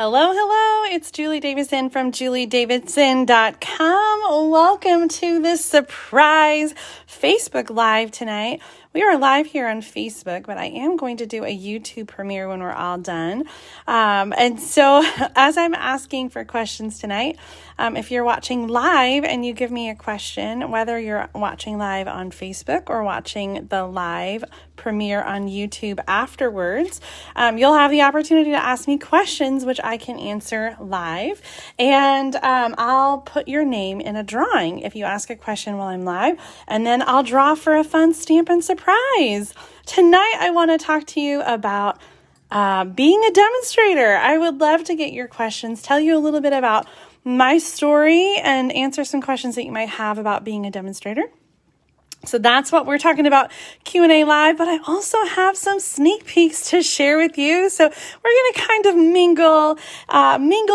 Hello, hello. It's Julie Davison from juliedavidson.com. Welcome to this surprise Facebook Live tonight. We are live here on Facebook, but I am going to do a YouTube premiere when we're all done. And so as I'm asking for questions tonight, if you're watching live and you give me a question, whether you're watching live on Facebook or watching the live premiere on YouTube afterwards, you'll have the opportunity to ask me questions, which I can answer live. And I'll put your name in a drawing if you ask a question while I'm live, and then I'll draw for a fun Stampin' surprise. Tonight, I want to talk to you about being a demonstrator. I would love to get your questions, tell you a little bit about my story, and answer some questions that you might have about being a demonstrator. So that's what we're talking about Q&A live, but I also have some sneak peeks to share with you. So we're going to kind of mingle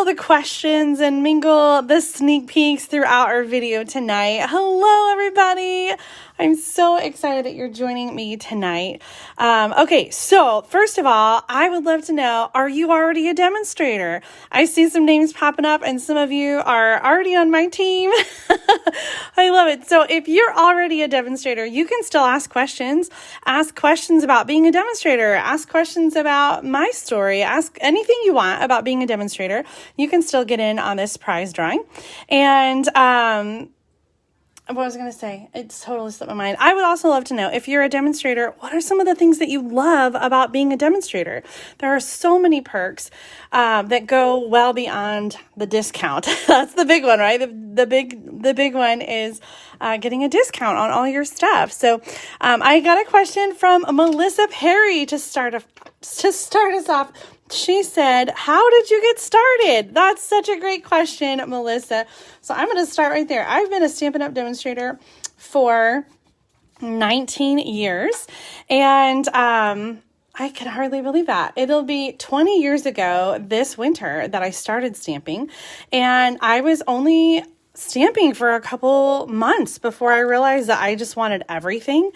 the questions and mingle the sneak peeks throughout our video tonight. Hello, everybody. I'm so excited that you're joining me tonight. Okay, so first of all, I would love to know, are you already a demonstrator? I see some names popping up and some of you are already on my team. I love it. So if you're already a demonstrator, you can still ask questions. Ask questions about being a demonstrator. Ask questions about my story. Ask anything you want about being a demonstrator. You can still get in on this prize drawing. And what was I going to say? It's totally slipped my mind. I would also love to know, if you're a demonstrator, what are some of the things that you love about being a demonstrator? There are so many perks that go well beyond the discount. That's the big one, right? The big one is getting a discount on all your stuff. So I got a question from Melissa Perry to start us off. She said, how did you get started? That's such a great question, Melissa. So I'm going to start right there. I've been a Stampin' Up! Demonstrator for 19 years, and I can hardly believe that. It'll be 20 years ago this winter that I started stamping, and I was only stamping for a couple months before I realized that I just wanted everything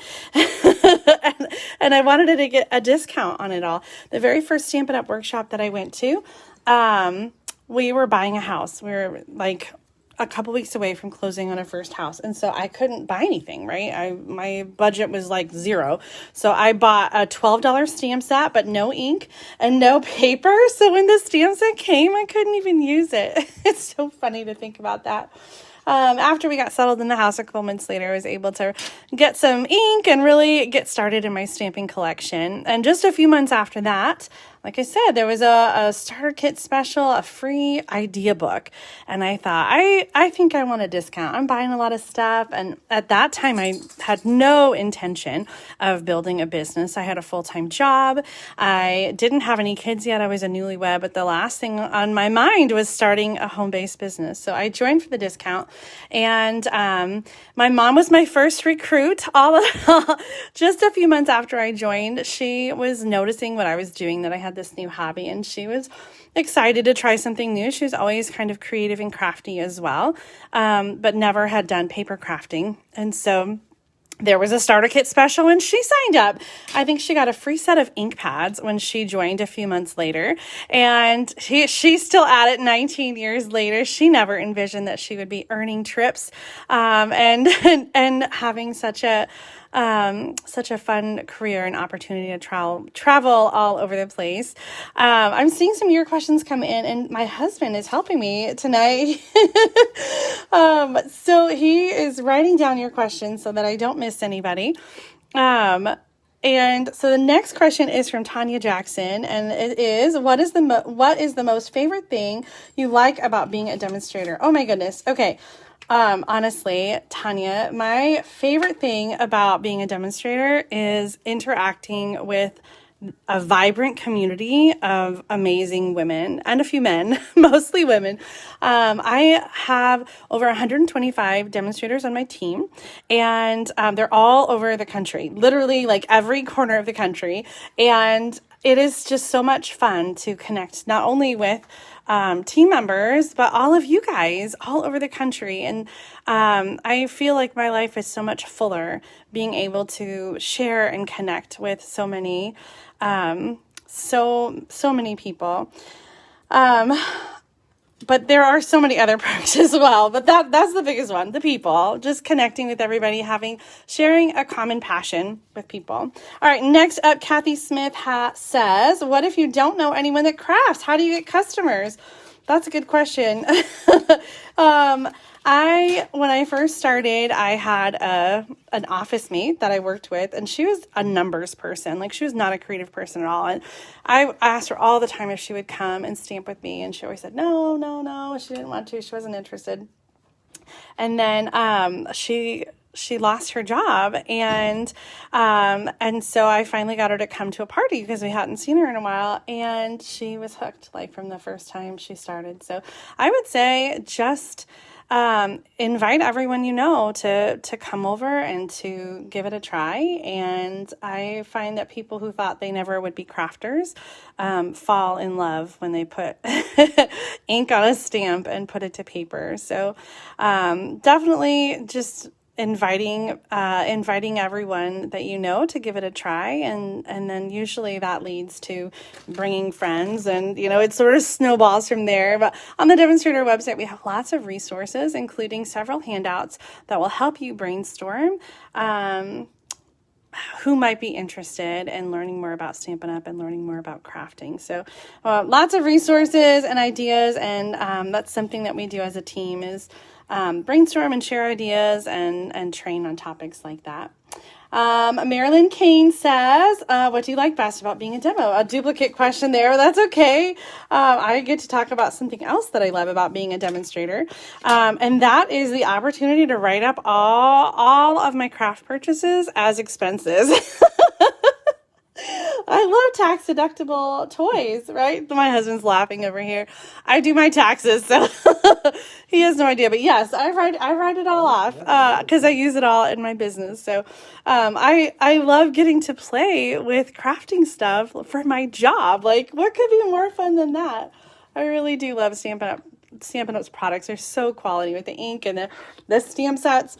and I wanted to get a discount on it all. The very first Stampin' Up! Workshop that I went to, we were buying a house. We were like a couple weeks away from closing on our first house. And so I couldn't buy anything, right? My budget was like zero. So I bought a $12 stamp set, but no ink and no paper. So when the stamp set came, I couldn't even use it. It's so funny to think about that. After we got settled in the house a couple months later, I was able to get some ink and really get started in my stamping collection. And just a few months after that, like I said, there was a starter kit special, a free idea book. And I thought, I think I want a discount. I'm buying a lot of stuff. And at that time, I had no intention of building a business. I had a full-time job. I didn't have any kids yet. I was a newlywed, but the last thing on my mind was starting a home-based business. So I joined for the discount. And my mom was my first recruit. Just a few months after I joined, she was noticing what I was doing, that I had this new hobby, and she was excited to try something new. She was always kind of creative and crafty as well, but never had done paper crafting. And so there was a starter kit special and she signed up. I think she got a free set of ink pads when she joined a few months later. And she's still at it 19 years later. She never envisioned that she would be earning trips and having such a fun career and opportunity to travel all over the place. I'm seeing some of your questions come in, and my husband is helping me tonight. So he is writing down your questions so that I don't miss anybody. And so the next question is from Tanya Jackson, and it is, what is the most favorite thing you like about being a demonstrator? Oh my goodness. Okay. Honestly, Tanya, my favorite thing about being a demonstrator is interacting with a vibrant community of amazing women and a few men, mostly women. I have over 125 demonstrators on my team, and they're all over the country, literally like every corner of the country. And it is just so much fun to connect not only with team members, but all of you guys all over the country. And I feel like my life is so much fuller being able to share and connect with so many people. But there are so many other perks as well. But that's the biggest one, the people. Just connecting with everybody, sharing a common passion with people. All right, next up, Kathy Smith says, what if you don't know anyone that crafts? How do you get customers? That's a good question. When I first started, I had an office mate that I worked with, and she was a numbers person. Like, she was not a creative person at all. And I asked her all the time if she would come and stamp with me, and she always said, no. She didn't want to. She wasn't interested. And then she lost her job, and so I finally got her to come to a party because we hadn't seen her in a while, and she was hooked like from the first time she started. So I would say just invite everyone you know to come over and to give it a try. And I find that people who thought they never would be crafters fall in love when they put ink on a stamp and put it to paper. So definitely just inviting everyone that you know to give it a try, and then usually that leads to bringing friends, and it sort of snowballs from there. But on the Demonstrator website, we have lots of resources, including several handouts that will help you brainstorm who might be interested in learning more about Stampin' Up! And learning more about crafting. So lots of resources and ideas, and that's something that we do as a team is brainstorm and share ideas and train on topics like that. Marilyn Kane says, what do you like best about being a demo? A duplicate question there, but that's okay. I get to talk about something else that I love about being a demonstrator. And that is the opportunity to write up all of my craft purchases as expenses. I love tax deductible toys, right? My husband's laughing over here. I do my taxes, so he has no idea. But yes, I write it all off because I use it all in my business. So I love getting to play with crafting stuff for my job. Like, what could be more fun than that? I really do love Stampin' Up. Stampin' Up's products are so quality with the ink and the stamp sets.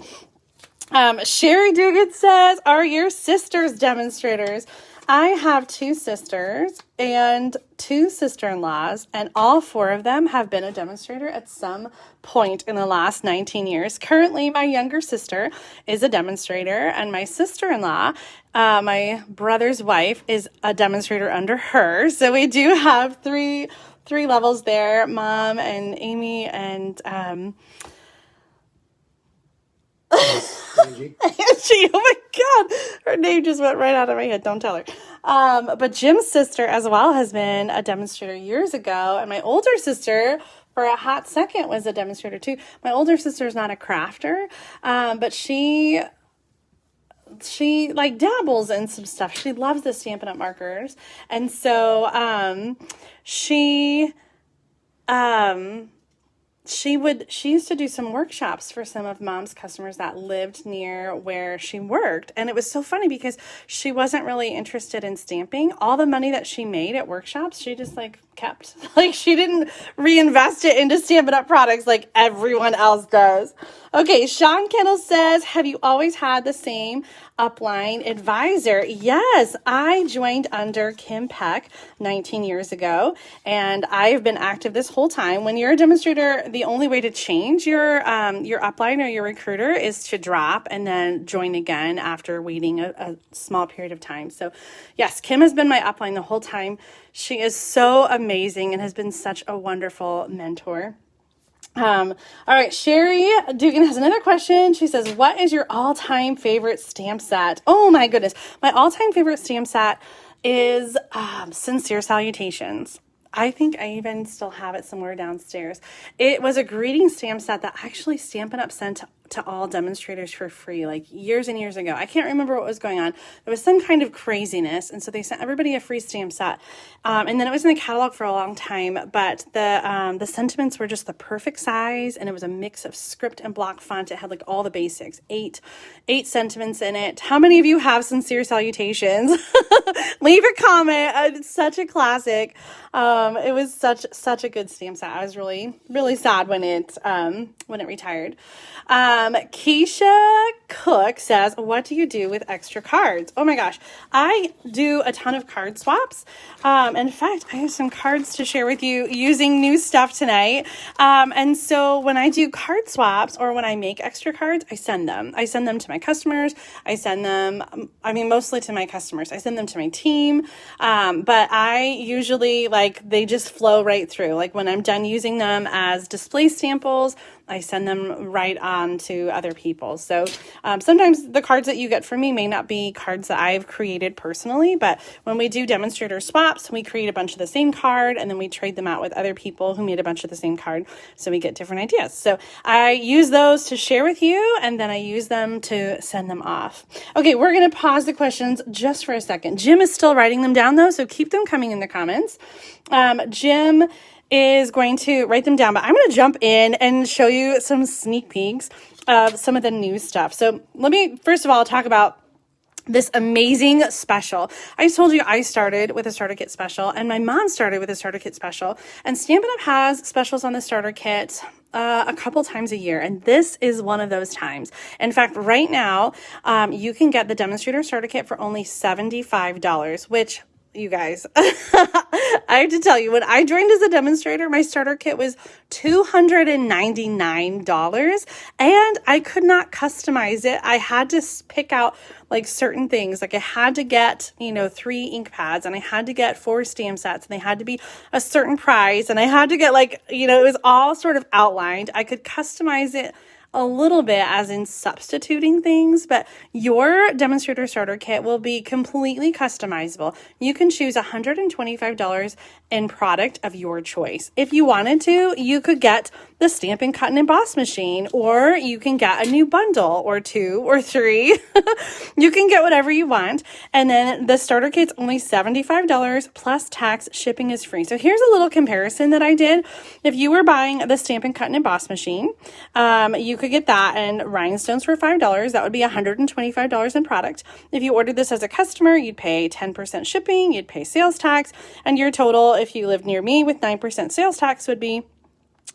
Sherry Dugan says, are your sisters demonstrators? I have 2 sisters and 2 sister-in-laws, and all 4 of them have been a demonstrator at some point in the last 19 years. Currently, my younger sister is a demonstrator, and my sister-in-law, my brother's wife, is a demonstrator under her. So we do have three levels there, Mom and Amy and Angie, oh my God, her name just went right out of my head. Don't tell her. But Jim's sister as well has been a demonstrator years ago. And my older sister for a hot second was a demonstrator too. My older sister is not a crafter, but she like dabbles in some stuff. She loves the Stampin' Up! Markers. And so, she used to do some workshops for some of Mom's customers that lived near where she worked. And it was so funny because she wasn't really interested in stamping. All the money that she made at workshops, she just kept. She didn't reinvest it into Stampin' Up! Products like everyone else does. Okay, Sean Kendall says, have you always had the same upline advisor? Yes, I joined under Kim Peck 19 years ago, and I've been active this whole time. When you're a demonstrator, the only way to change your upline or your recruiter is to drop and then join again after waiting a small period of time. So yes, Kim has been my upline the whole time. She is so amazing and has been such a wonderful mentor. All right, Sherry Dugan has another question. She says, what is your all-time favorite stamp set? Oh my goodness. My all-time favorite stamp set is Sincere Salutations. I think I even still have it somewhere downstairs. It was a greeting stamp set that actually Stampin' Up! Sent to all demonstrators for free, years and years ago. I can't remember what was going on. There was some kind of craziness, and so they sent everybody a free stamp set. And then it was in the catalog for a long time, but the sentiments were just the perfect size, and it was a mix of script and block font. It had all the basics, eight sentiments in it. How many of you have Sincere Salutations? Leave a comment. It's such a classic. It was such a good stamp set. I was really, really sad when it retired. Keisha Cook says, what do you do with extra cards? Oh my gosh, I do a ton of card swaps. In fact, I have some cards to share with you using new stuff tonight. And so when I do card swaps or when I make extra cards, I send them. I send them to my customers. I send them, mostly to my customers. I send them to my team. But I usually, they just flow right through. Like when I'm done using them as display samples, I send them right on to other people. So sometimes the cards that you get from me may not be cards that I've created personally, but when we do demonstrator swaps, we create a bunch of the same card and then we trade them out with other people who made a bunch of the same card. So we get different ideas. So I use those to share with you and then I use them to send them off. Okay, we're going to pause the questions just for a second. Jim is still writing them down though, so keep them coming in the comments. Jim is going to write them down, but I'm going to jump in and show you some sneak peeks of some of the new stuff. So let me first of all talk about this amazing special. I told you I started with a starter kit special and my mom started with a starter kit special, and Stampin' Up! Has specials on the starter kit a couple times a year, and this is one of those times. In fact, right now, you can get the Demonstrator starter kit for only $75, which, you guys, I have to tell you, when I joined as a demonstrator, my starter kit was $299 and I could not customize it. I had to pick out certain things. I had to get, 3 ink pads and I had to get 4 stamp sets and they had to be a certain price and I had to get it was all sort of outlined. I could customize it a little bit as in substituting things, but your demonstrator starter kit will be completely customizable. You can choose $125 in product of your choice. If you wanted to, you could get the Stampin' Cut and Emboss machine, or you can get a new bundle or 2 or 3. You can get whatever you want. And then the starter kit's only $75 plus tax. Shipping is free. So here's a little comparison that I did. If you were buying the Stampin' Cut and Emboss machine, you could get that and rhinestones for $5. That would be $125 in product. If you ordered this as a customer, you'd pay 10% shipping, you'd pay sales tax, and your total, if you lived near me with 9% sales tax, would be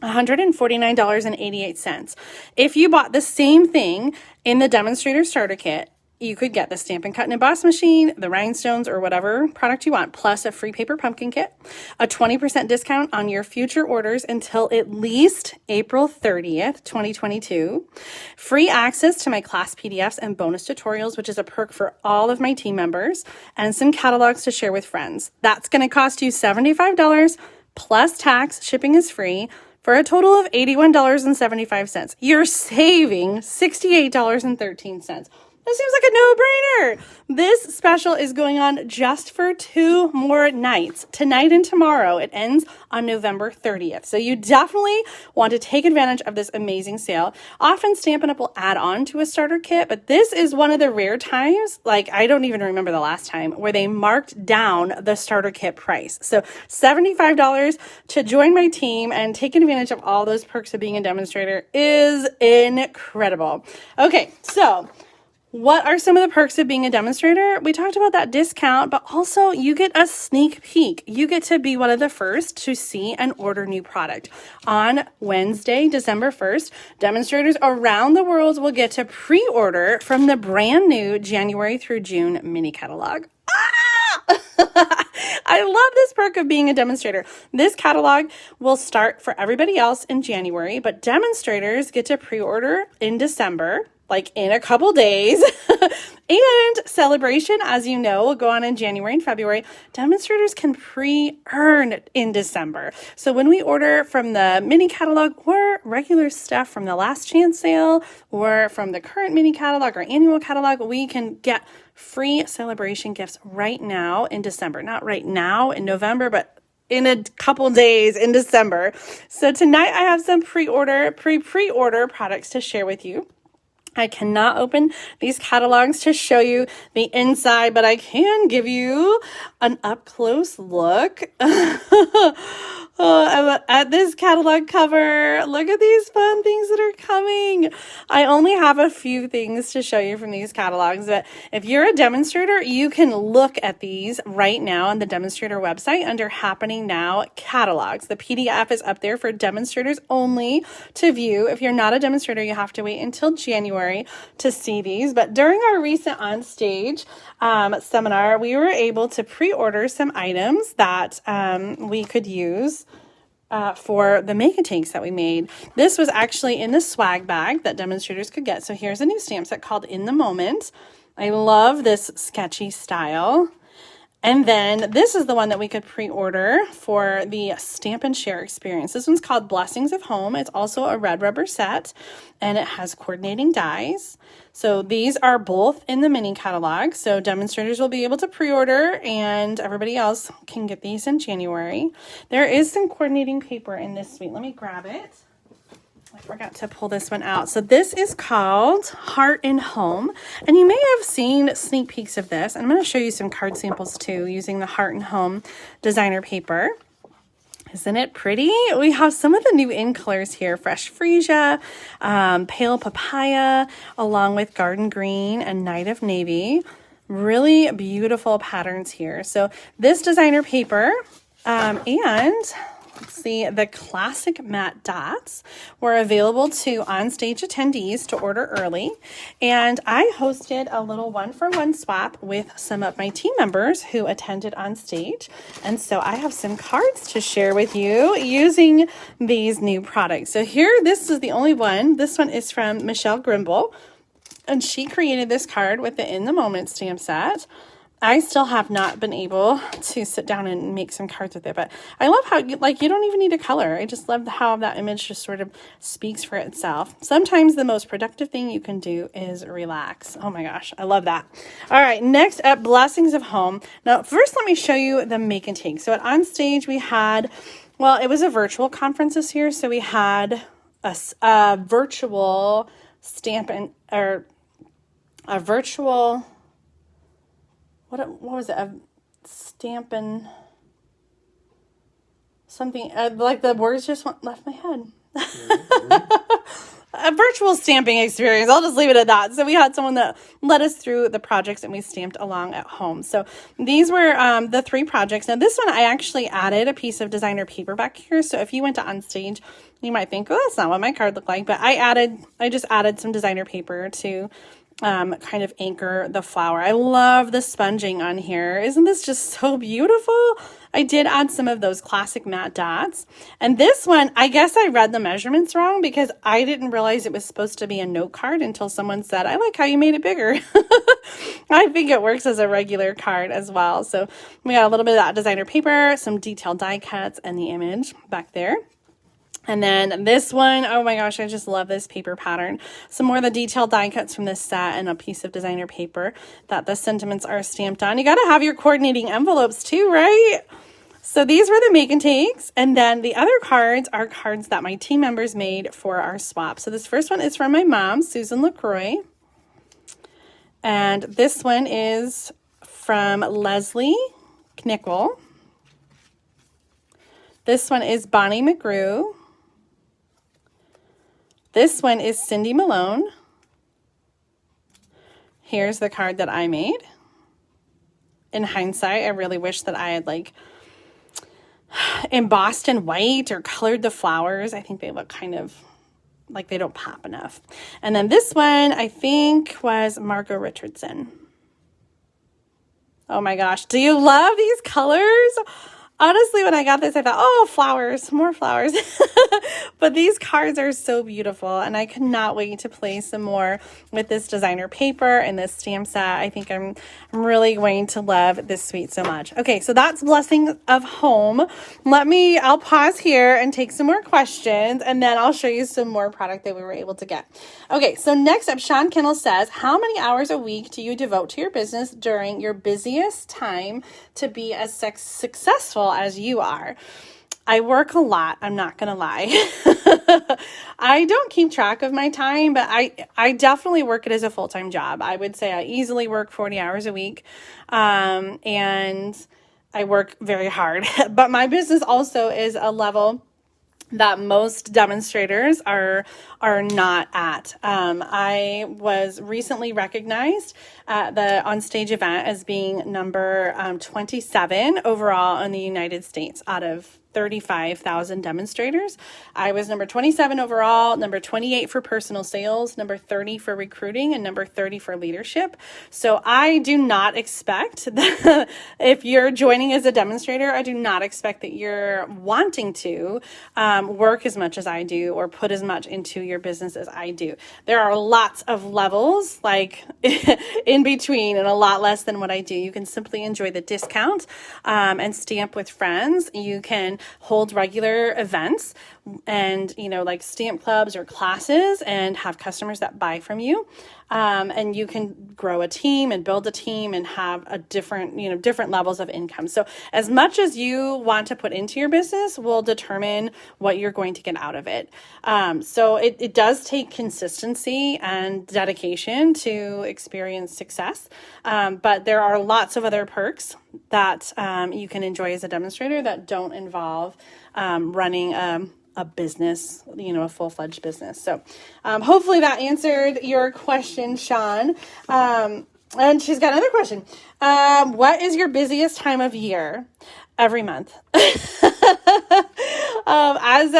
$149.88. If you bought the same thing in the demonstrator starter kit, you could get the Stampin' Cut and Emboss machine, the rhinestones, or whatever product you want, plus a free paper pumpkin kit, a 20% discount on your future orders until at least April 30th, 2022, free access to my class PDFs and bonus tutorials, which is a perk for all of my team members, and some catalogs to share with friends. That's going to cost you $75 plus tax. Shipping is free, for a total of $81.75. You're saving $68.13. That seems like a no-brainer. This special is going on just for 2 more nights, tonight and tomorrow. It ends on November 30th. So you definitely want to take advantage of this amazing sale. Often Stampin' Up! Will add on to a starter kit, but this is one of the rare times, I don't even remember the last time, where they marked down the starter kit price. So $75 to join my team and take advantage of all those perks of being a demonstrator is incredible. Okay, so what are some of the perks of being a demonstrator? We talked about that discount, but also you get a sneak peek. You get to be one of the first to see and order new product. On Wednesday, December 1st, demonstrators around the world will get to pre-order from the brand new January through June mini catalog. I love this perk of being a demonstrator. This catalog will start for everybody else in January, but demonstrators get to pre-order in December, in a couple days. And celebration, as you know, will go on in January and February. Demonstrators can pre-earn in December. So when we order from the mini catalog or regular stuff from the last chance sale or from the current mini catalog or annual catalog, we can get free celebration gifts right now in December. Not right now in November, but in a couple days in December. So tonight I have some pre-order products to share with you. I cannot open these catalogs to show you the inside, but I can give you an up-close look. Oh, at this catalog cover, look at these fun things that are coming. I only have a few things to show you from these catalogs, but if you're a demonstrator, you can look at these right now on the Demonstrator website under Happening Now catalogs. The PDF is up there for demonstrators only to view. If you're not a demonstrator, you have to wait until January to see these. But during our recent On Stage seminar, we were able to pre-order some items that we could use for the make and takes that we made. This was actually in the swag bag that demonstrators could get. So here's a new stamp set called In the Moment. I love this sketchy style. And then this is the one that we could pre-order for the Stampin' Share experience. This one's called Blessings of Home. It's also a red rubber set, and it has coordinating dies. So these are both in the mini catalog. So demonstrators will be able to pre-order, and everybody else can get these in January. There is some coordinating paper in this suite. Let me grab it. I forgot to pull this one out. So this is called Heart and Home, and you may have seen sneak peeks of this. I'm going to show you some card samples too using the Heart and Home designer paper. Isn't it pretty? We have some of the new in colors here: Fresh Freesia, Pale Papaya, along with Garden Green and Night of Navy. Really beautiful patterns here. So this designer paper and let's see, the classic matte dots were available to on-stage attendees to order early. And I hosted a little one-for-one swap with some of my team members who attended on stage. And so I have some cards to share with you using these new products. So here, this is the only one. This one is from Michelle Grimble, and she created this card with the In the Moment stamp set. I still have not been able to sit down and make some cards with it, but I love how, like, you don't even need a color. I just love how that image just sort of speaks for itself. Sometimes the most productive thing you can do is relax. Oh my gosh, I love that. All right, next up, Blessings of Home. Now, first, let me show you the make and take. So at On Stage, we had, well, it was a virtual conference this year, so we had a virtual Stampin', or a virtual... What was it? A Stampin' something, like the words just left my head. A virtual stamping experience. I'll just leave it at that. So we had someone that led us through the projects and we stamped along at home. So these were the 3 projects. Now this one, I actually added a piece of designer paper back here. So if you went to On Stage, you might think, oh, that's not what my card looked like. But I just added some designer paper to kind of anchor the flower. I love the sponging on here. Isn't this just so beautiful? I did add some of those classic matte dots. And this one, I guess I read the measurements wrong because I didn't realize it was supposed to be a note card until someone said, I like how you made it bigger. I think it works as a regular card as well. So we got a little bit of that designer paper, some detailed die cuts, and the image back there. And then this one, oh my gosh, I just love this paper pattern. Some more of the detailed die cuts from this set and a piece of designer paper that the sentiments are stamped on. You got to have your coordinating envelopes too, right? So these were the make and takes. And then the other cards are cards that my team members made for our swap. So this first one is from my mom, Susan LaCroix. And this one is from Leslie Knickel. This one is Bonnie McGrew. This one is Cindy Malone. Here's the card that I made. In hindsight, I really wish that I had like embossed in white or colored the flowers. I think they look kind of like they don't pop enough. And then this one, I think, was Margot Richardson. Oh my gosh, do you love these colors? Honestly, when I got this, I thought, oh, flowers, more flowers. But these cards are so beautiful, and I cannot wait to play some more with this designer paper and this stamp set. I think I'm really going to love this suite so much. Okay, so that's Blessing of Home. I'll pause here and take some more questions, and then I'll show you some more product that we were able to get. Okay, so next up, Sean Kennel says, how many hours a week do you devote to your business during your busiest time to be as successful as you are? I work a lot. I'm not going to lie. I don't keep track of my time, but I definitely work it as a full-time job. I would say I easily work 40 hours a week. And work very hard, but my business also is a level that most demonstrators are not at. I was recently recognized at the onstage event as being number 27 overall in the United States out of 35,000 demonstrators. I was number 27 overall, number 28 for personal sales, number 30 for recruiting, and number 30 for leadership. So I do not expect that if you're joining as a demonstrator, I do not expect that you're wanting to work as much as I do or put as much into your business as I do. There are lots of levels like in between and a lot less than what I do. You can simply enjoy the discount and stamp with friends. You can hold regular events and, like stamp clubs or classes and have customers that buy from you. And you can grow a team and build a team and have a different levels of income. So as much as you want to put into your business will determine what you're going to get out of it. So it does take consistency and dedication to experience success. But there are lots of other perks that you can enjoy as a demonstrator that don't involve running a business, a full-fledged business. So hopefully that answered your question, Sean. And she's got another question. What is your busiest time of year? Every month. As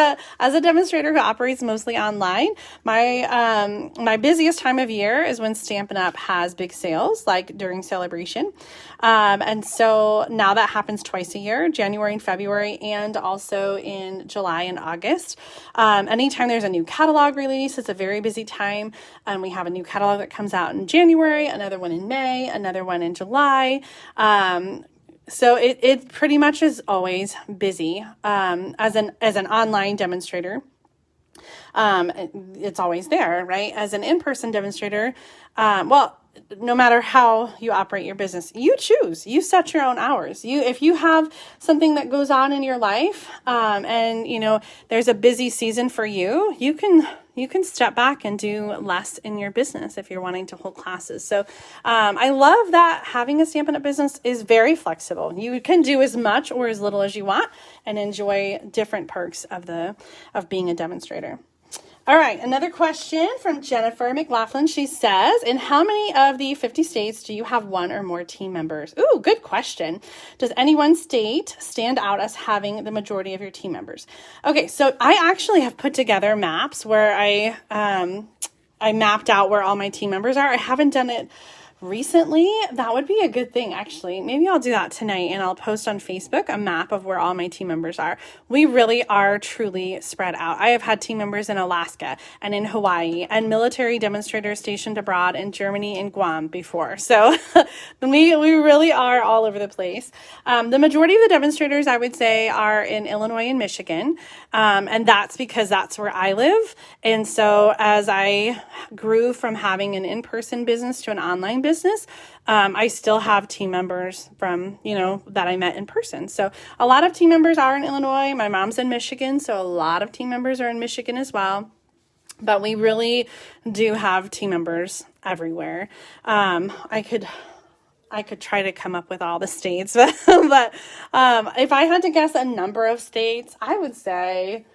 a demonstrator who operates mostly online, my busiest time of year is when Stampin' Up! Has big sales, like during celebration. And so now that happens twice a year, January and February, and also in July and August. Anytime there's a new catalog release, it's a very busy time. And we have a new catalog that comes out in January, another one in May, another one in July. So it pretty much is always busy. As an online demonstrator, it's always there, right? As an in-person demonstrator, no matter how you operate your business, you set your own hours. If you have something that goes on in your life, and there's a busy season for you, you can step back and do less in your business if you're wanting to hold classes. So I love that having a Stampin' Up! Business is very flexible. You can do as much or as little as you want and enjoy different perks of being a demonstrator. All right, another question from Jennifer McLaughlin. She says, in how many of the 50 states do you have one or more team members? Ooh, good question. Does any one state stand out as having the majority of your team members? Okay, so I actually have put together maps where I mapped out where all my team members are. I haven't done it recently. That would be a good thing, actually. Maybe I'll do that tonight and I'll post on Facebook a map of where all my team members are. We really are truly spread out. I have had team members in Alaska and in Hawaii and military demonstrators stationed abroad in Germany and Guam before. So we really are all over the place. The majority of the demonstrators, I would say, are in Illinois and Michigan. And that's because that's where I live. And so as I grew from having an in-person business to an online business, I still have team members from, that I met in person. So a lot of team members are in Illinois. My mom's in Michigan, so a lot of team members are in Michigan as well. But we really do have team members everywhere. I could try to come up with all the states, but if I had to guess a number of states, I would say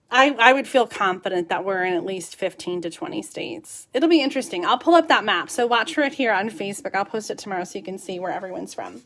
I would feel confident that we're in at least 15 to 20 states. It'll be interesting. I'll pull up that map. So watch for it here on Facebook. I'll post it tomorrow so you can see where everyone's from.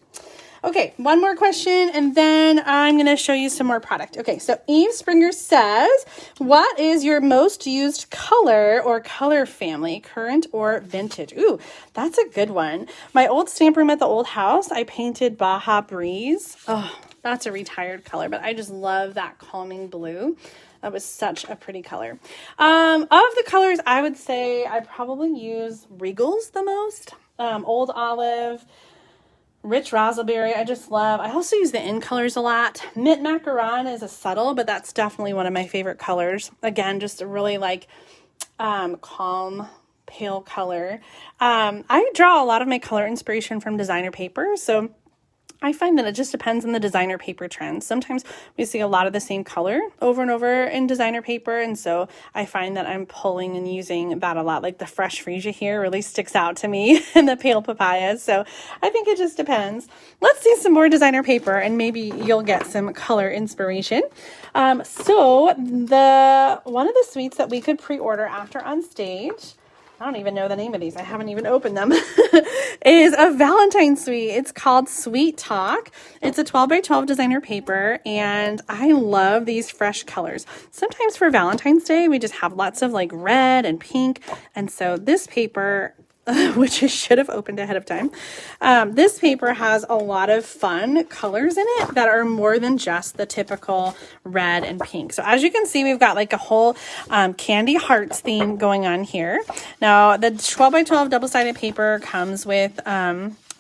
Okay, one more question, and then I'm going to show you some more product. Okay, so Eve Springer says, what is your most used color or color family, current or vintage? Ooh, that's a good one. My old stamp room at the old house, I painted Baja Breeze. Oh, that's a retired color, but I just love that calming blue. That was such a pretty color. Of the colors, I would say I probably use Regals the most. Old Olive, Rich Raspberry, I just love. I also use the in colors a lot. Mint Macaron is a subtle, but that's definitely one of my favorite colors. Again, just a really calm, pale color. I draw a lot of my color inspiration from designer paper, so I find that it just depends on the designer paper trends. Sometimes we see a lot of the same color over and over in designer paper, and so I find that I'm pulling and using that a lot. Like the fresh freesia here really sticks out to me and the pale papayas, so I think it just depends. Let's see some more designer paper and maybe you'll get some color inspiration. So one of the suites that we could pre-order after on stage, I don't even know the name of these, I haven't even opened them, is a Valentine suite. It's called Sweet Talk. It's a 12 by 12 designer paper, and I love these fresh colors. Sometimes for Valentine's Day, we just have lots of like red and pink, and so this paper, which I should have opened ahead of time. This paper has a lot of fun colors in it that are more than just the typical red and pink. So as you can see, we've got like a whole candy hearts theme going on here. Now, the 12 by 12 double-sided paper comes with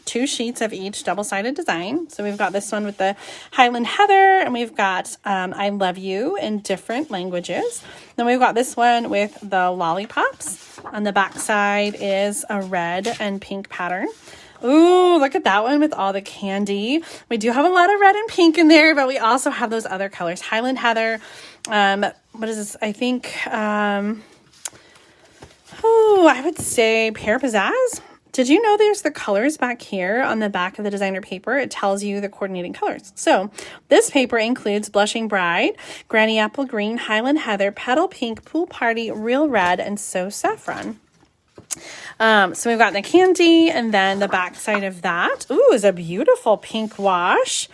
2 sheets of each double-sided design. So we've got this one with the Highland Heather, and we've got I Love You in different languages. Then we've got this one with the lollipops. On the back side is a red and pink pattern. Ooh, look at that one with all the candy. We do have a lot of red and pink in there, but we also have those other colors. Highland Heather, what is this? I think, I would say Pear Pizzazz. Did you know there's the colors back here on the back of the designer paper? It tells you the coordinating colors. So this paper includes Blushing Bride, Granny Apple Green, Highland Heather, Petal Pink, Pool Party, Real Red, and So Saffron. So we've got the candy, and then the back side of that, is a beautiful pink wash.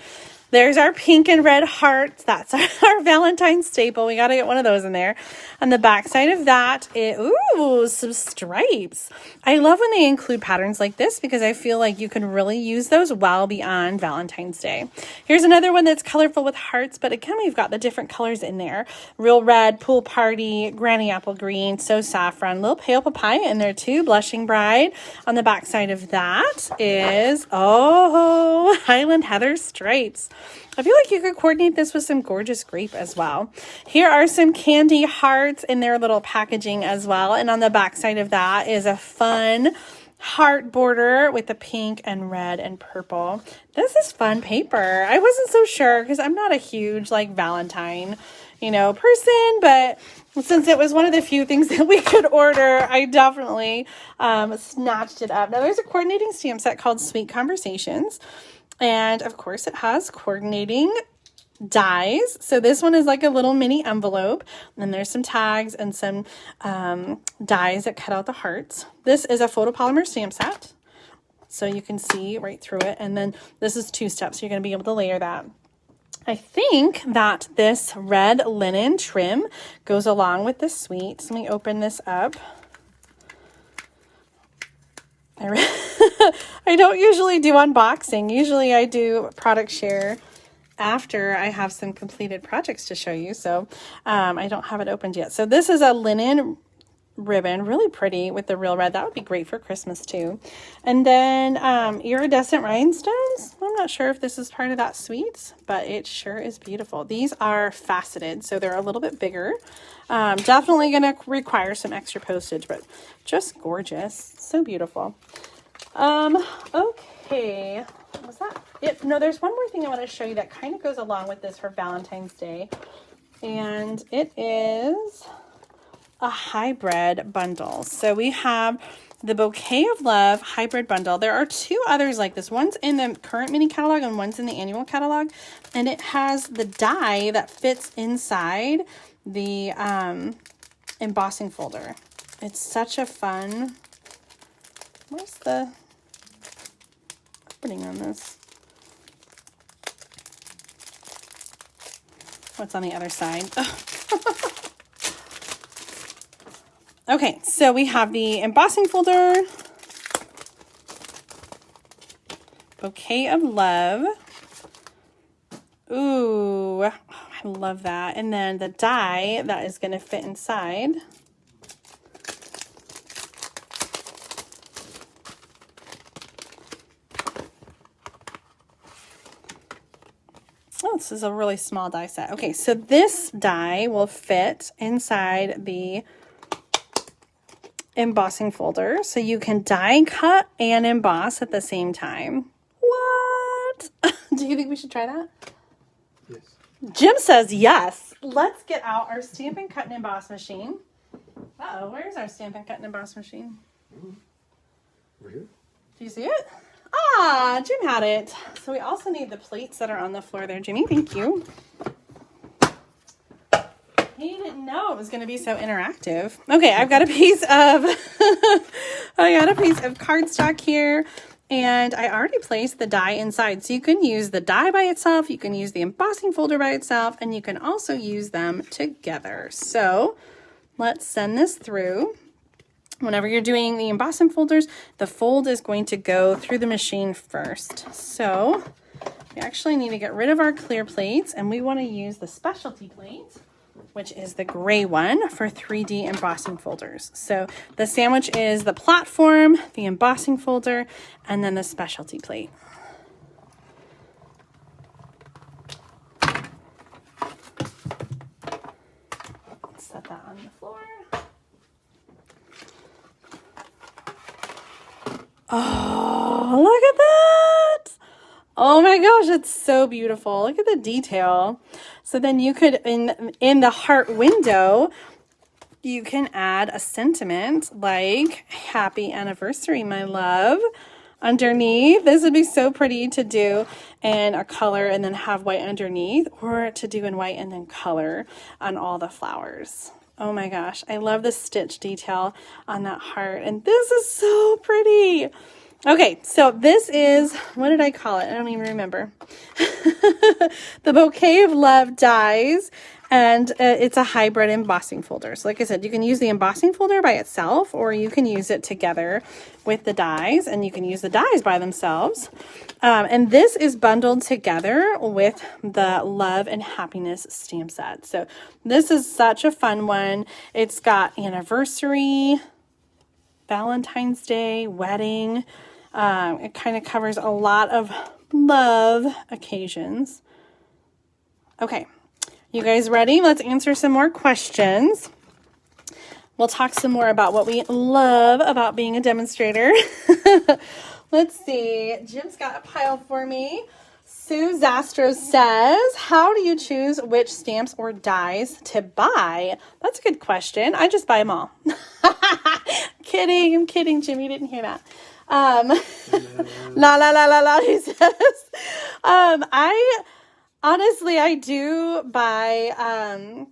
There's our pink and red hearts. That's our Valentine's staple. We got to get one of those in there. On the back side of that, some stripes. I love when they include patterns like this because I feel like you can really use those well beyond Valentine's Day. Here's another one that's colorful with hearts, but again, we've got the different colors in there. Real Red, Pool Party, Granny Apple Green, So Saffron, little pale papaya in there too, Blushing Bride. On the back side of that is, Highland Heather stripes. I feel like you could coordinate this with some gorgeous grape as well. Here are some candy hearts in their little packaging as well. And on the back side of that is a fun heart border with the pink and red and purple. This is fun paper. I wasn't so sure because I'm not a huge like Valentine, person, but since it was one of the few things that we could order, I definitely snatched it up. Now there's a coordinating stamp set called Sweet Conversations. And of course it has coordinating dies. So this one is like a little mini envelope. And then there's some tags and some dies that cut out the hearts. This is a photopolymer stamp set. So you can see right through it. And then this is 2 steps. So you're going to be able to layer that. I think that this red linen trim goes along with this suite. So let me open this up. I don't usually do unboxing. Usually I do product share after I have some completed projects to show you. So I don't have it opened yet. So this is a linen ribbon, really pretty with the real red. That would be great for Christmas too. And then iridescent rhinestones. I'm not sure if this is part of that suite, but it sure is beautiful. These are faceted, so they're a little bit bigger. Definitely going to require some extra postage, but just gorgeous. So beautiful. Okay. Was that it? No, there's one more thing I want to show you that kind of goes along with this for Valentine's Day. And it is a hybrid bundle. So we have the Bouquet of Love hybrid bundle. There are 2 others like this. One's in the current mini catalog and one's in the annual catalog. And it has the die that fits inside the embossing folder. It's such a fun... Where's the opening on this? What's on the other side? Okay, so we have the embossing folder, Bouquet of Love. Ooh, I love that. And then the die that is going to fit inside. Oh, this is a really small die set. Okay, so this die will fit inside the embossing folder, so you can die cut and emboss at the same time. What? Do you think we should try that? Yes. Jim says yes. Let's get out our Stampin' Cut and Emboss machine. Uh-oh, where's our Stampin' Cut and Emboss machine? Over here. Do you see it? Ah, Jim had it. So we also need the plates that are on the floor there, Jimmy. Thank you. He didn't know it was going to be so interactive. Okay, I've got a piece of cardstock here, and I already placed the die inside. So you can use the die by itself, you can use the embossing folder by itself, and you can also use them together. So let's send this through. Whenever you're doing the embossing folders, the fold is going to go through the machine first. So we actually need to get rid of our clear plates, and we want to use the specialty plate, which is the gray one, for 3D embossing folders. So the sandwich is the platform, the embossing folder, and then the specialty plate. Let's set that on the floor. Oh, look at that! Oh my gosh, it's so beautiful. Look at the detail. So then you could, in the heart window, you can add a sentiment like, happy anniversary, my love, underneath. This would be so pretty to do in a color and then have white underneath, or to do in white and then color on all the flowers. Oh my gosh, I love the stitch detail on that heart, and this is so pretty. Okay, so this is, what did I call it? I don't even remember. The Bouquet of Love dies, and it's a hybrid embossing folder. So like I said, you can use the embossing folder by itself, or you can use it together with the dies, and you can use the dies by themselves. And this is bundled together with the Love and Happiness stamp set. So this is such a fun one. It's got anniversary, Valentine's Day, wedding. It kind of covers a lot of love occasions. Okay, you guys ready? Let's answer some more questions. We'll talk some more about what we love about being a demonstrator. Let's see. Jim's got a pile for me. Sue Zastro says, how do you choose which stamps or dies to buy? That's a good question. I just buy them all. Kidding. I'm kidding, Jim. You didn't hear that. La la la la la, he says. I do buy,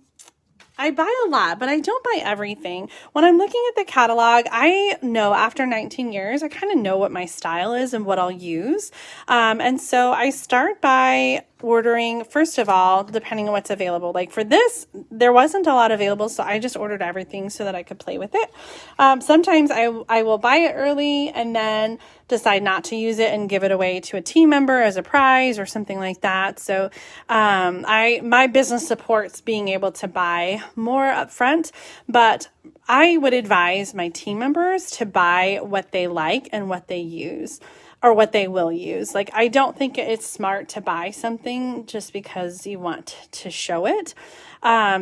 I buy a lot, but I don't buy everything. When I'm looking at the catalog, I know after 19 years, I kind of know what my style is and what I'll use. And so I start by ordering, first of all, depending on what's available. Like for this, there wasn't a lot available, so I just ordered everything so that I could play with it. Sometimes I will buy it early and then decide not to use it and give it away to a team member as a prize or something like that. So my business supports being able to buy more upfront, but I would advise my team members to buy what they like and what they use, or what they will use. Like, I don't think it's smart to buy something just because you want to show it,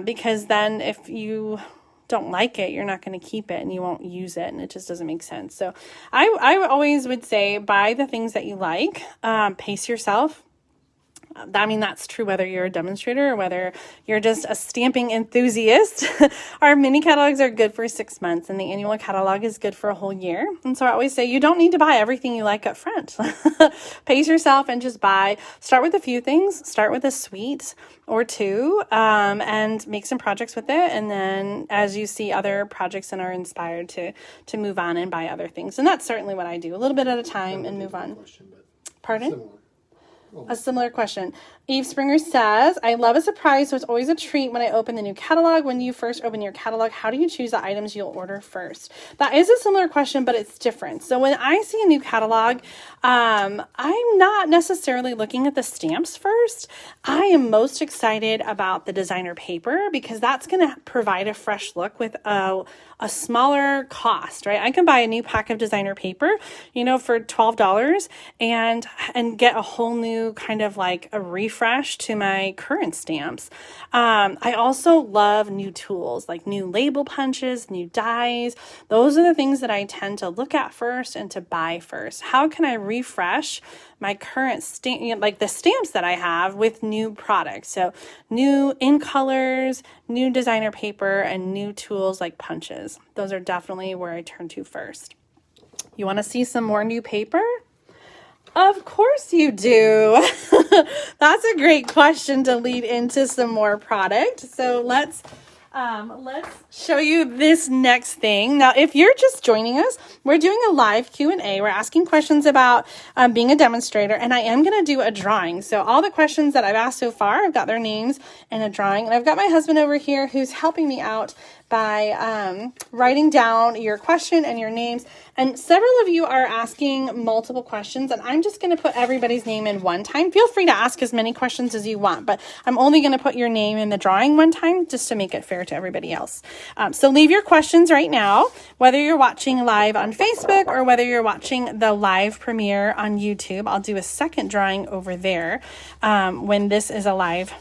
because then if you don't like it, you're not going to keep it and you won't use it, and it just doesn't make sense. So I always would say buy the things that you like, pace yourself. I mean, that's true whether you're a demonstrator or whether you're just a stamping enthusiast. Our mini catalogs are good for 6 months, and the annual catalog is good for a whole year. And so I always say you don't need to buy everything you like up front. Pace yourself and just buy. Start with a few things. Start with a suite or two, and make some projects with it. And then as you see other projects and are inspired to move on and buy other things. And that's certainly what I do. A little bit at a time and move on. Pardon? A similar question. Eve Springer says, I love a surprise, so it's always a treat when I open the new catalog. When you first open your catalog, how do you choose the items you'll order first? That is a similar question, but it's different. So when I see a new catalog, I'm not necessarily looking at the stamps first. I am most excited about the designer paper, because that's going to provide a fresh look with a smaller cost, right? I can buy a new pack of designer paper, for $12 and get a whole new kind of like a refresh refresh to my current stamps. I also love new tools like new label punches, new dies. Those are the things that I tend to look at first and to buy first. How can I refresh my current stamp, like the stamps that I have, with new products? So new in colors, new designer paper, and new tools like punches. Those are definitely where I turn to first. You want to see some more new paper? Of course you do. That's a great question to lead into some more product. So let's show you this next thing. Now, if you're just joining us, we're doing a live Q&A. We're asking questions about being a demonstrator, and I am going to do a drawing. So all the questions that I've asked so far, I've got their names in a drawing, and I've got my husband over here who's helping me out by writing down your question and your names. And several of you are asking multiple questions, and I'm just going to put everybody's name in one time. Feel free to ask as many questions as you want, but I'm only going to put your name in the drawing one time just to make it fair to everybody else. So leave your questions right now, whether you're watching live on Facebook or whether you're watching the live premiere on YouTube. I'll do a second drawing over there when this is a live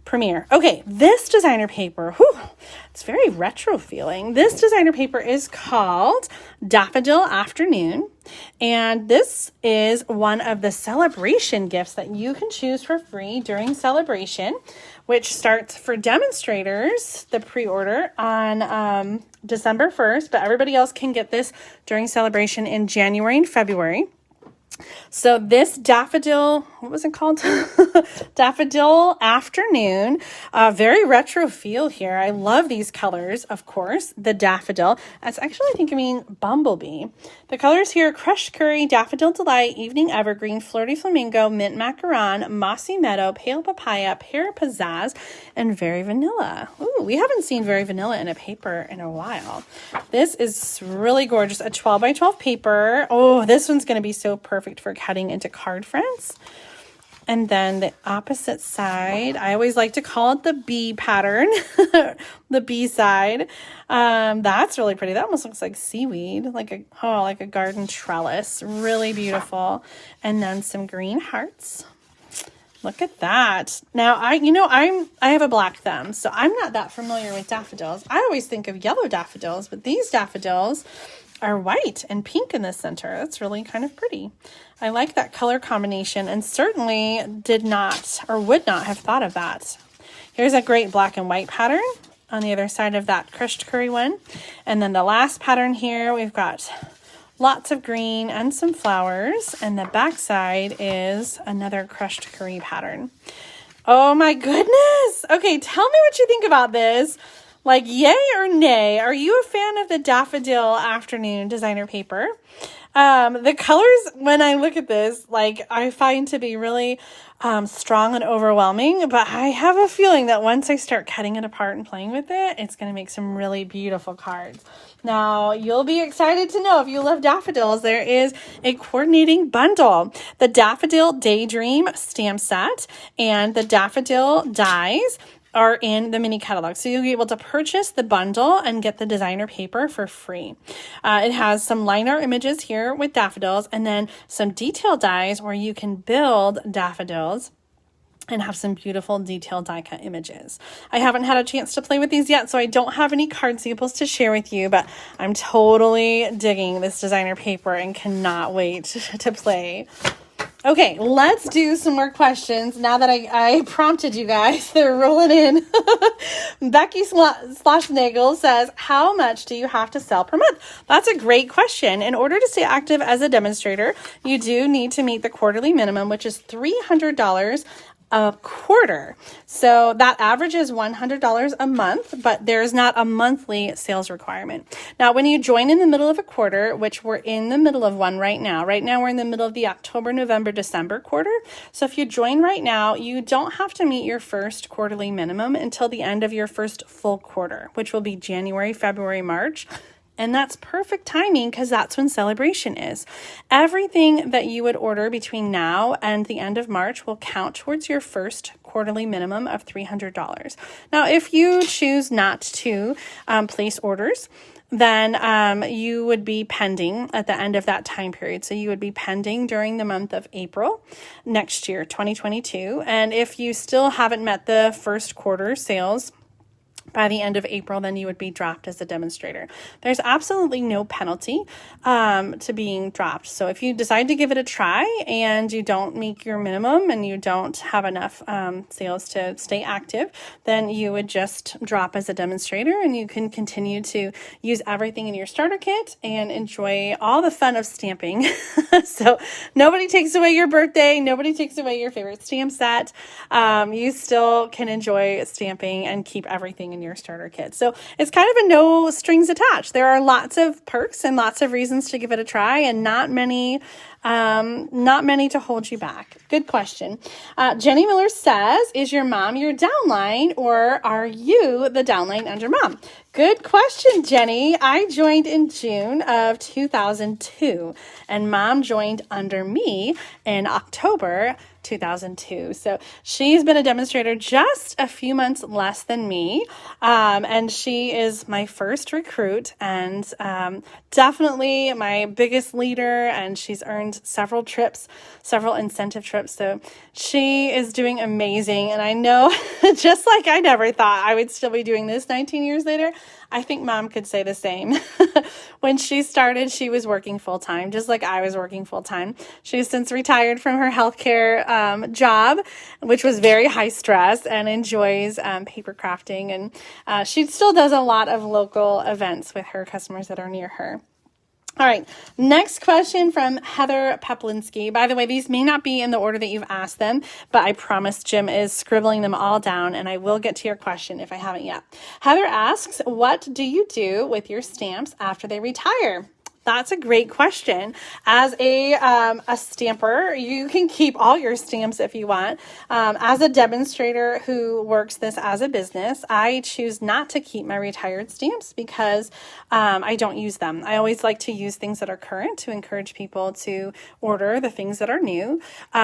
premiere. Okay, this designer paper, it's very retro feeling. This designer paper is called Daffodil Afternoon, and this is one of the celebration gifts that you can choose for free during celebration, which starts for demonstrators, the pre-order on December 1st, but everybody else can get this during celebration in January and February. So this daffodil, what was it called? Daffodil Afternoon, very retro feel here. I love these colors, of course. The daffodil, that's actually, I think I mean bumblebee. The colors here: crushed curry, daffodil delight, evening evergreen, flirty flamingo, mint macaron, mossy meadow, pale papaya, pear pizzazz, and very vanilla. Ooh, we haven't seen very vanilla in a paper in a while. This is really gorgeous. A 12 by 12 paper. Oh, this one's going to be so perfect for cutting into card friends. And then the opposite side, I always like to call it the bee pattern, the bee side. That's really pretty. That almost looks like seaweed, like a garden trellis. Really beautiful. And then some green hearts. Look at that. Now, I have a black thumb, so I'm not that familiar with daffodils. I always think of yellow daffodils, but these daffodils are white and pink in the center. That's really kind of pretty. I like that color combination, and certainly did not or would not have thought of that. Here's a great black and white pattern on the other side of that crushed curry one. And then the last pattern here, we've got lots of green and some flowers, and the back side is another crushed curry pattern. Oh my goodness. Okay, tell me what you think about this. Like, yay or nay? Are you a fan of the Daffodil Afternoon designer paper? The colors, when I look at this, like, I find to be really strong and overwhelming, but I have a feeling that once I start cutting it apart and playing with it, it's going to make some really beautiful cards. Now, you'll be excited to know, if you love daffodils, there is a coordinating bundle. The Daffodil Daydream stamp set and the daffodil dies are in the mini catalog. So you'll be able to purchase the bundle and get the designer paper for free. It has some line art images here with daffodils, and then some detail dies where you can build daffodils and have some beautiful detailed die cut images. I haven't had a chance to play with these yet, so I don't have any card samples to share with you, but I'm totally digging this designer paper and cannot wait to play. Okay, let's do some more questions. Now that I prompted you guys, they're rolling in. Becky Slash-Nagel says, how much do you have to sell per month? That's a great question. In order to stay active as a demonstrator, you do need to meet the quarterly minimum, which is $300 a quarter. So that averages $100 a month, but there's not a monthly sales requirement. Now, when you join in the middle of a quarter, which we're in the middle of one right now we're in the middle of the October, November, December quarter. So if you join right now, you don't have to meet your first quarterly minimum until the end of your first full quarter, which will be January, February, March. And that's perfect timing because that's when celebration is. Everything that you would order between now and the end of March will count towards your first quarterly minimum of $300. Now, if you choose not to place orders, then you would be pending at the end of that time period. So you would be pending during the month of April next year, 2022. And if you still haven't met the first quarter sales by the end of April, then you would be dropped as a demonstrator. There's absolutely no penalty to being dropped. So if you decide to give it a try and you don't make your minimum and you don't have enough sales to stay active, then you would just drop as a demonstrator, and you can continue to use everything in your starter kit and enjoy all the fun of stamping. So nobody takes away your birthday. Nobody takes away your favorite stamp set. You still can enjoy stamping and keep everything in your starter kit. So it's kind of a no strings attached. There are lots of perks and lots of reasons to give it a try, and not many to hold you back. Good question. Jenny Miller says, is your mom your downline, or are you the downline under mom? Good question, Jenny. I joined in June of 2002, and mom joined under me in October 2002. So she's been a demonstrator just a few months less than me. And she is my first recruit, and definitely my biggest leader. And she's earned several incentive trips. So she is doing amazing. And I know, just like I never thought I would still be doing this 19 years later, I think mom could say the same. When she started, she was working full time, just like I was working full time. She's since retired from her healthcare job, which was very high stress, and enjoys paper crafting. And she still does a lot of local events with her customers that are near her. All right, next question from Heather Peplinski. By the way, these may not be in the order that you've asked them, but I promise Jim is scribbling them all down, and I will get to your question if I haven't yet. Heather asks, what do you do with your stamps after they retire? That's a great question. As a stamper, you can keep all your stamps if you want. As a demonstrator who works this as a business, I choose not to keep my retired stamps because I don't use them. I always like to use things that are current to encourage people to order the things that are new.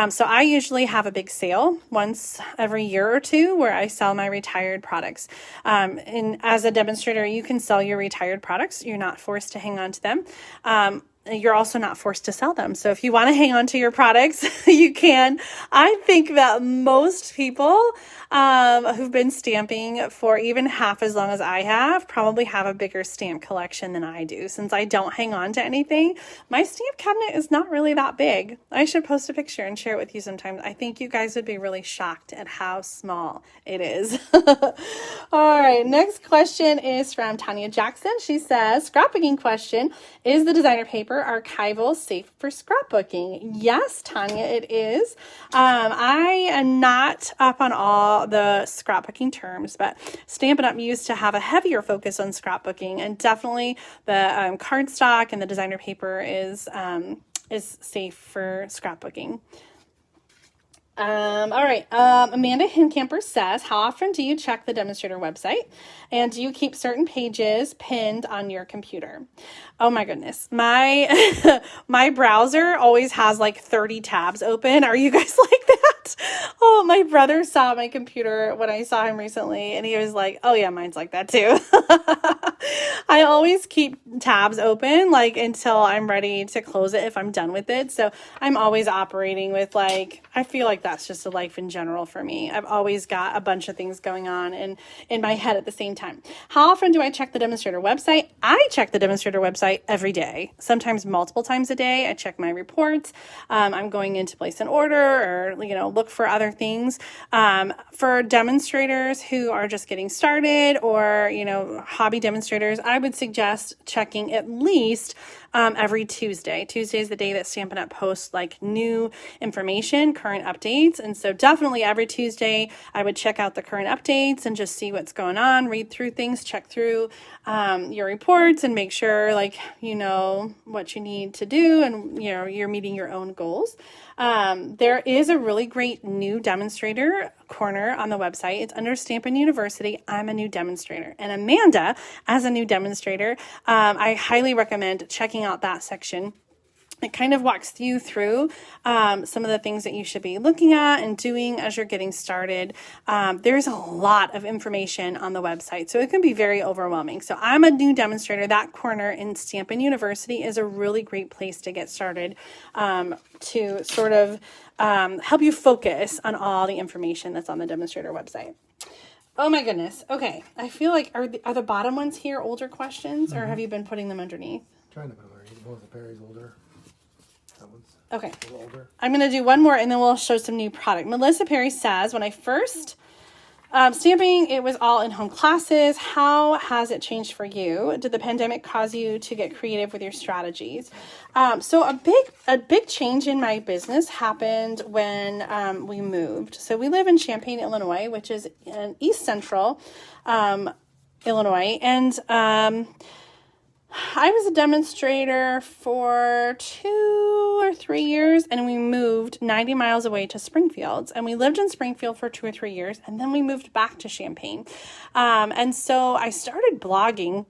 So I usually have a big sale once every year or two where I sell my retired products. And as a demonstrator, you can sell your retired products. You're not forced to hang on to them. You're also not forced to sell them. So if you want to hang on to your products, you can. I think that most people who've been stamping for even half as long as I have probably have a bigger stamp collection than I do. Since I don't hang on to anything, my stamp cabinet is not really that big. I should post a picture and share it with you sometime. I think you guys would be really shocked at how small it is. All right, next question is from Tanya Jackson. She says, scrapbooking question, is the designer paper archival safe for scrapbooking? Yes, Tanya, it is. I am not up on all the scrapbooking terms, but Stampin' Up! Used to have a heavier focus on scrapbooking, and definitely the cardstock and the designer paper is safe for scrapbooking. All right. Amanda Hincamper says, how often do you check the demonstrator website? And do you keep certain pages pinned on your computer? Oh my goodness. My, my browser always has like 30 tabs open. Are you guys like that? Oh, my brother saw my computer when I saw him recently, and he was like, oh yeah, mine's like that too. I always keep tabs open like until I'm ready to close it if I'm done with it. So I'm always operating with I feel like that's just a life in general for me. I've always got a bunch of things going on in my head at the same time. How often do I check the demonstrator website? I check the demonstrator website every day, sometimes multiple times a day. I check my reports. I'm going in to place an order or, look for other things. For demonstrators who are just getting started or, hobby demonstrators, I would suggest checking at least every Tuesday. Tuesday is the day that Stampin' Up! Posts new information, current updates. And so definitely every Tuesday, I would check out the current updates and just see what's going on, read through things, check through your reports and make sure you know what you need to do and, you're meeting your own goals. There is a really great new demonstrator corner on the website. It's under Stampin' University. I'm a new demonstrator. And Amanda, as a new demonstrator, I highly recommend checking out that section. It kind of walks you through some of the things that you should be looking at and doing as you're getting started. There's a lot of information on the website, so it can be very overwhelming. So I'm a new demonstrator. That corner in Stampin University is a really great place to get started to sort of help you focus on all the information that's on the Demonstrator website. Oh my goodness. Okay. I feel like, are the bottom ones here older questions, or have you been putting them underneath? Trying to put them underneath. Melissa Perry's older. That one's Okay. a little older. I'm going to do one more and then we'll show some new product. Melissa Perry says, when I first stamping, it was all in-home classes. How has it changed for you? Did the pandemic cause you to get creative with your strategies? So a big change in my business happened when we moved. So we live in Champaign, Illinois, which is in East Central Illinois, and I was a demonstrator for 2 or 3 years, and we moved 90 miles away to Springfield, and we lived in Springfield for 2 or 3 years, and then we moved back to Champaign. And so I started blogging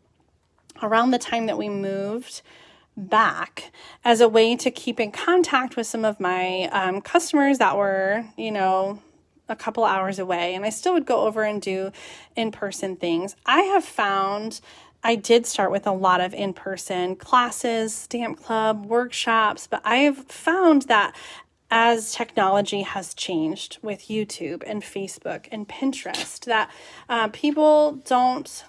around the time that we moved back as a way to keep in contact with some of my customers that were, a couple hours away, and I still would go over and do in-person things. I did start with a lot of in-person classes, stamp club, workshops, but I have found that as technology has changed with YouTube and Facebook and Pinterest, that people don't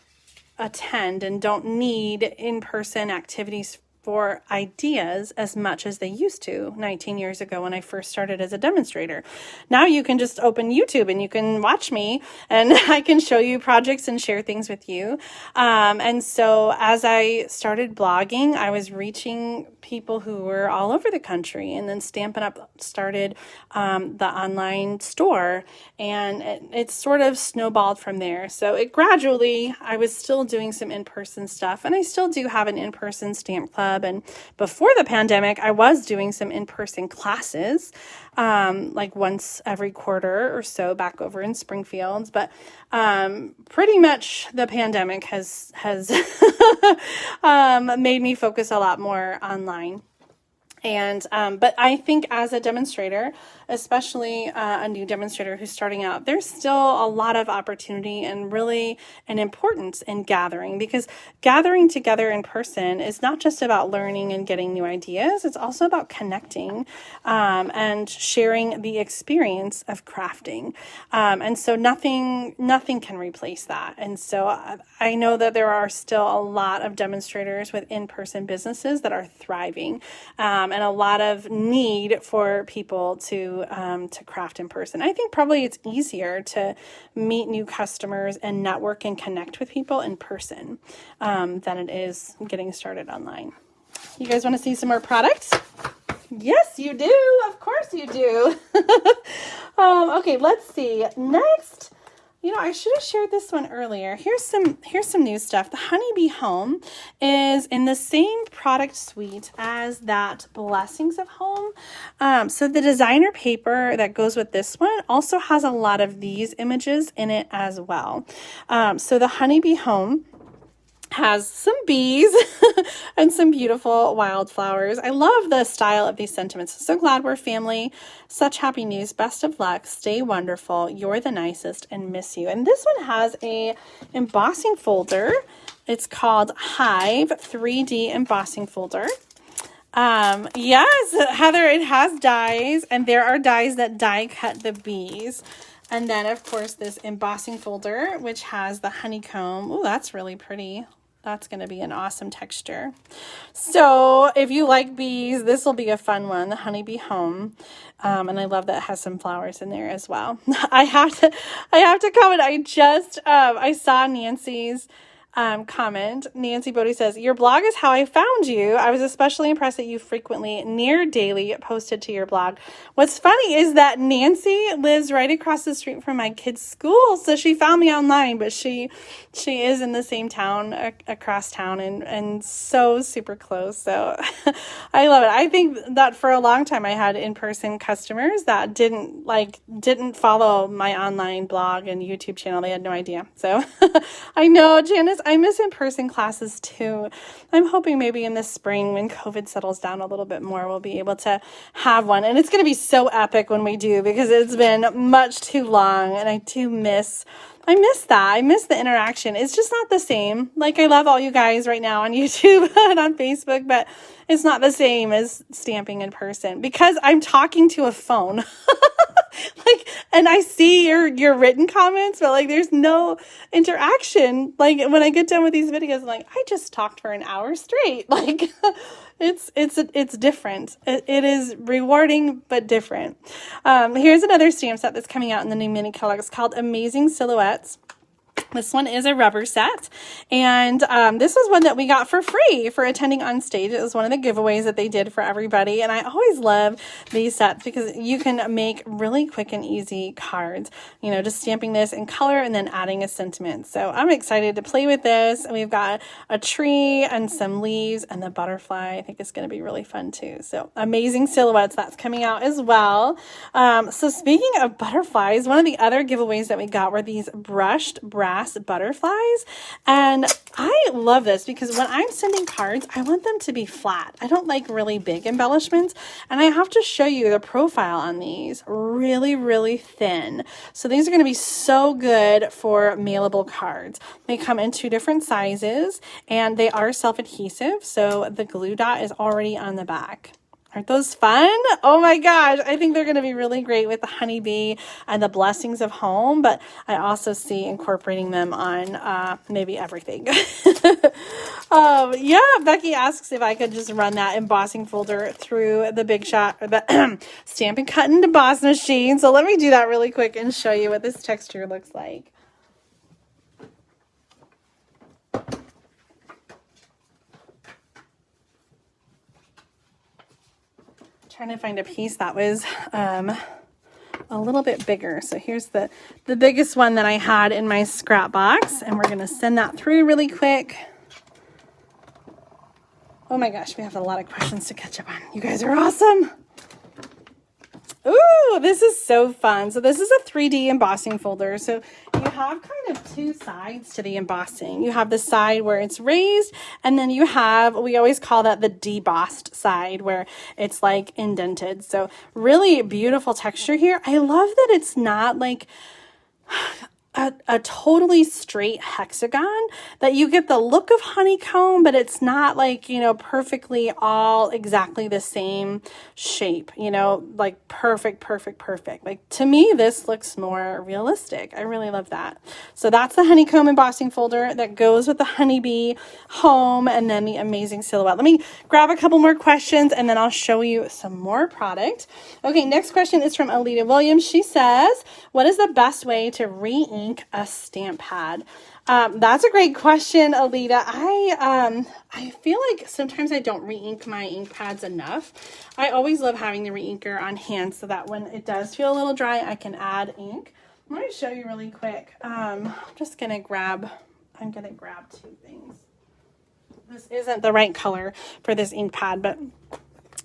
attend and don't need in-person activities for ideas as much as they used to 19 years ago when I first started as a demonstrator. Now you can just open YouTube and you can watch me and I can show you projects and share things with you. And so as I started blogging, I was reaching people who were all over the country, and then Stampin' Up! Started the online store, and it sort of snowballed from there. So it gradually, I was still doing some in-person stuff, and I still do have an in-person stamp club. And before the pandemic, I was doing some in-person classes, like once every quarter or so back over in Springfield. But pretty much the pandemic has made me focus a lot more online. And, but I think as a demonstrator, especially a new demonstrator who's starting out, there's still a lot of opportunity and really an importance in gathering, because gathering together in person is not just about learning and getting new ideas. It's also about connecting, and sharing the experience of crafting. And so nothing can replace that. And so I know that there are still a lot of demonstrators with in-person businesses that are thriving, and a lot of need for people to craft in person. I think probably it's easier to meet new customers and network and connect with people in person than it is getting started online. You guys want to see some more products? Yes, you do. Of course you do. Okay, let's see. Next, I should have shared this one earlier. Here's some new stuff. The Honeybee Home is in the same product suite as that Blessings of Home. So the designer paper that goes with this one also has a lot of these images in it as well. So the Honeybee Home has some bees and some beautiful wildflowers. I love the style of these sentiments. So glad we're family. Such happy news. Best of luck. Stay wonderful. You're the nicest and miss you. And this one has a embossing folder. It's called Hive 3D embossing folder. Yes, Heather, it has dies, and there are dies that die cut the bees. And then, of course, this embossing folder, which has the honeycomb. Oh, that's really pretty. That's going to be an awesome texture. So if you like bees, this will be a fun one, the Honeybee Home. And I love that it has some flowers in there as well. I have to comment. I saw Nancy's comment. Nancy Bodie says, your blog is how I found you. I was especially impressed that you frequently, near daily, posted to your blog. What's funny is that Nancy lives right across the street from my kids' school, so she found me online, but she is in the same town, across town, and so super close. So I love it. I think that for a long time I had in-person customers that didn't follow my online blog and YouTube channel. They had no idea. So I know, Janice, I miss in-person classes too. I'm hoping maybe in the spring when COVID settles down a little bit more, we'll be able to have one. And it's going to be so epic when we do, because it's been much too long, and I miss that. I miss the interaction. It's just not the same. Like, I love all you guys right now on YouTube and on Facebook, but it's not the same as stamping in person because I'm talking to a phone. Like, and I see your written comments, but like, there's no interaction. Like, when I get done with these videos, I'm like, I just talked for an hour straight. Like, it's different. It is rewarding, but different. Here's another stamp set that's coming out in the new mini color. It's called Amazing Silhouettes. This one is a rubber set, and this was one that we got for free for attending on stage. It was one of the giveaways that they did for everybody, and I always love these sets because you can make really quick and easy cards, you know, just stamping this in color and then adding a sentiment. So I'm excited to play with this. We've got a tree and some leaves and the butterfly. I think it's going to be really fun too. So Amazing Silhouettes, that's coming out as well. So speaking of butterflies, one of the other giveaways that we got were these brushed brass butterflies, and I love this because when I'm sending cards, I want them to be flat. I don't like really big embellishments, and I have to show you the profile on these. Really, really thin. So these are going to be so good for mailable cards. They come in 2 different sizes, and they are self-adhesive, so the glue dot is already on the back. Aren't those fun? Oh my gosh, I think they're going to be really great with the honeybee and the blessings of home, but I also see incorporating them on maybe everything. Yeah, Becky asks if I could just run that embossing folder through the Big Shot, or the Stampin' Cut and Emboss machine. So let me do that really quick and show you what this texture looks like. Trying to find a piece that was a little bit bigger. So here's the biggest one that I had in my scrap box, and we're going to send that through really quick. Oh my gosh, we have a lot of questions to catch up on. You guys are awesome. Ooh, this is so fun. So this is a 3D embossing folder. So you have kind of 2 sides to the embossing. You have the side where it's raised, and then you have, we always call that the debossed side, where it's like indented. So really beautiful texture here. I love that it's not like a totally straight hexagon, that you get the look of honeycomb, but it's not like, you know, perfectly all exactly the same shape, you know, like perfect. Like, to me, this looks more realistic. I really love that. So that's the honeycomb embossing folder that goes with the honeybee home, and then the Amazing Silhouette. Let me grab a couple more questions, and then I'll show you some more product. Okay, next question is from Alita Williams. She says, what is the best way to re-ink a stamp pad? That's a great question, Alita. I feel like sometimes I don't re-ink my ink pads enough. I always love having the re-inker on hand so that when it does feel a little dry, I can add ink. I'm going to show you really quick. I'm going to grab 2 things. This isn't the right color for this ink pad, but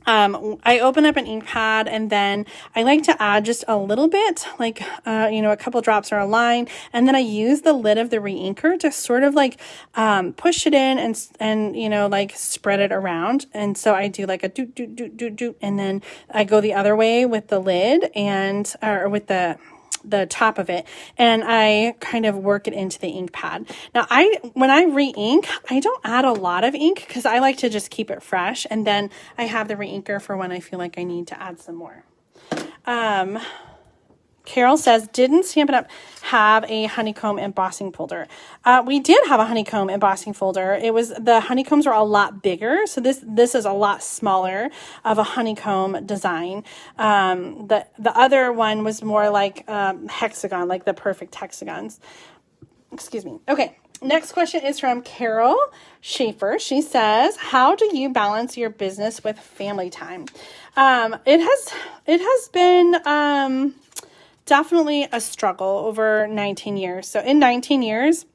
I open up an ink pad, and then I like to add just a little bit, like, you know, a couple drops or a line. And then I use the lid of the re-inker to sort of like, push it in and, you know, like spread it around. And so I do like a doot, doot, doot, doot, doot. And then I go the other way with the lid or with the top of it, and I kind of work it into the ink pad. Now, when I re-ink, I don't add a lot of ink because I like to just keep it fresh, and then I have the re-inker for when I feel like I need to add some more. Carol says, didn't Stampin' Up! Have a honeycomb embossing folder? We did have a honeycomb embossing folder. The honeycombs were a lot bigger, so this is a lot smaller of a honeycomb design. The other one was more like hexagon, like the perfect hexagons. Excuse me. Okay. Next question is from Carol Schaefer. She says, how do you balance your business with family time? It has been definitely a struggle over 19 years. So in 19 years,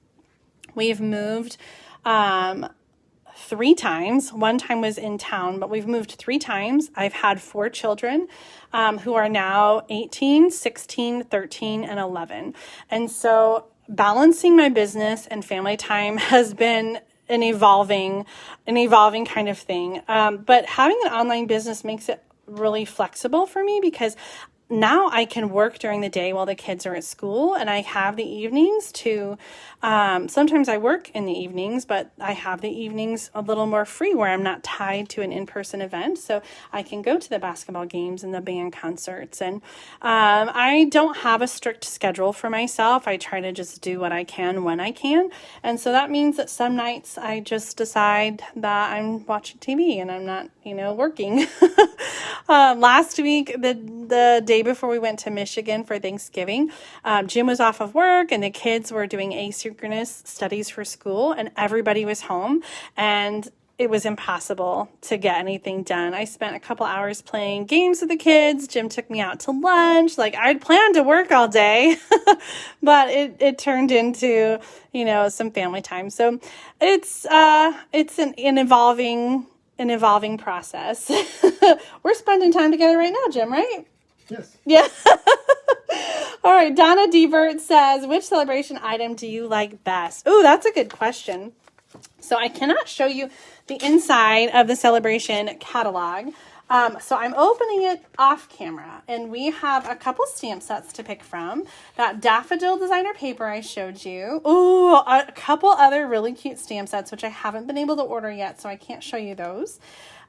we've moved 3 times. One time was in town, but we've moved 3 times. I've had 4 children who are now 18, 16, 13, and 11. And so balancing my business and family time has been an evolving kind of thing. But having an online business makes it really flexible for me because now I can work during the day while the kids are at school, and I have the evenings to, sometimes I work in the evenings, but I have the evenings a little more free where I'm not tied to an in-person event. So I can go to the basketball games and the band concerts. And I don't have a strict schedule for myself. I try to just do what I can when I can. And so that means that some nights I just decide that I'm watching TV and I'm not, working. Last week, the day before we went to Michigan for Thanksgiving, Jim was off of work and the kids were doing asynchronous studies for school and everybody was home and it was impossible to get anything done. I spent a couple hours playing games with the kids. Jim took me out to lunch. Like I'd planned to work all day, but it turned into, some family time. So it's an evolving process. We're spending time together right now, Jim, right? Yes. Yeah. All right. Donna Devert says, which celebration item do you like best? Oh, that's a good question. So I cannot show you the inside of the celebration catalog. So I'm opening it off camera, and we have a couple stamp sets to pick from. That daffodil designer paper I showed you. Ooh, a couple other really cute stamp sets, which I haven't been able to order yet, so I can't show you those.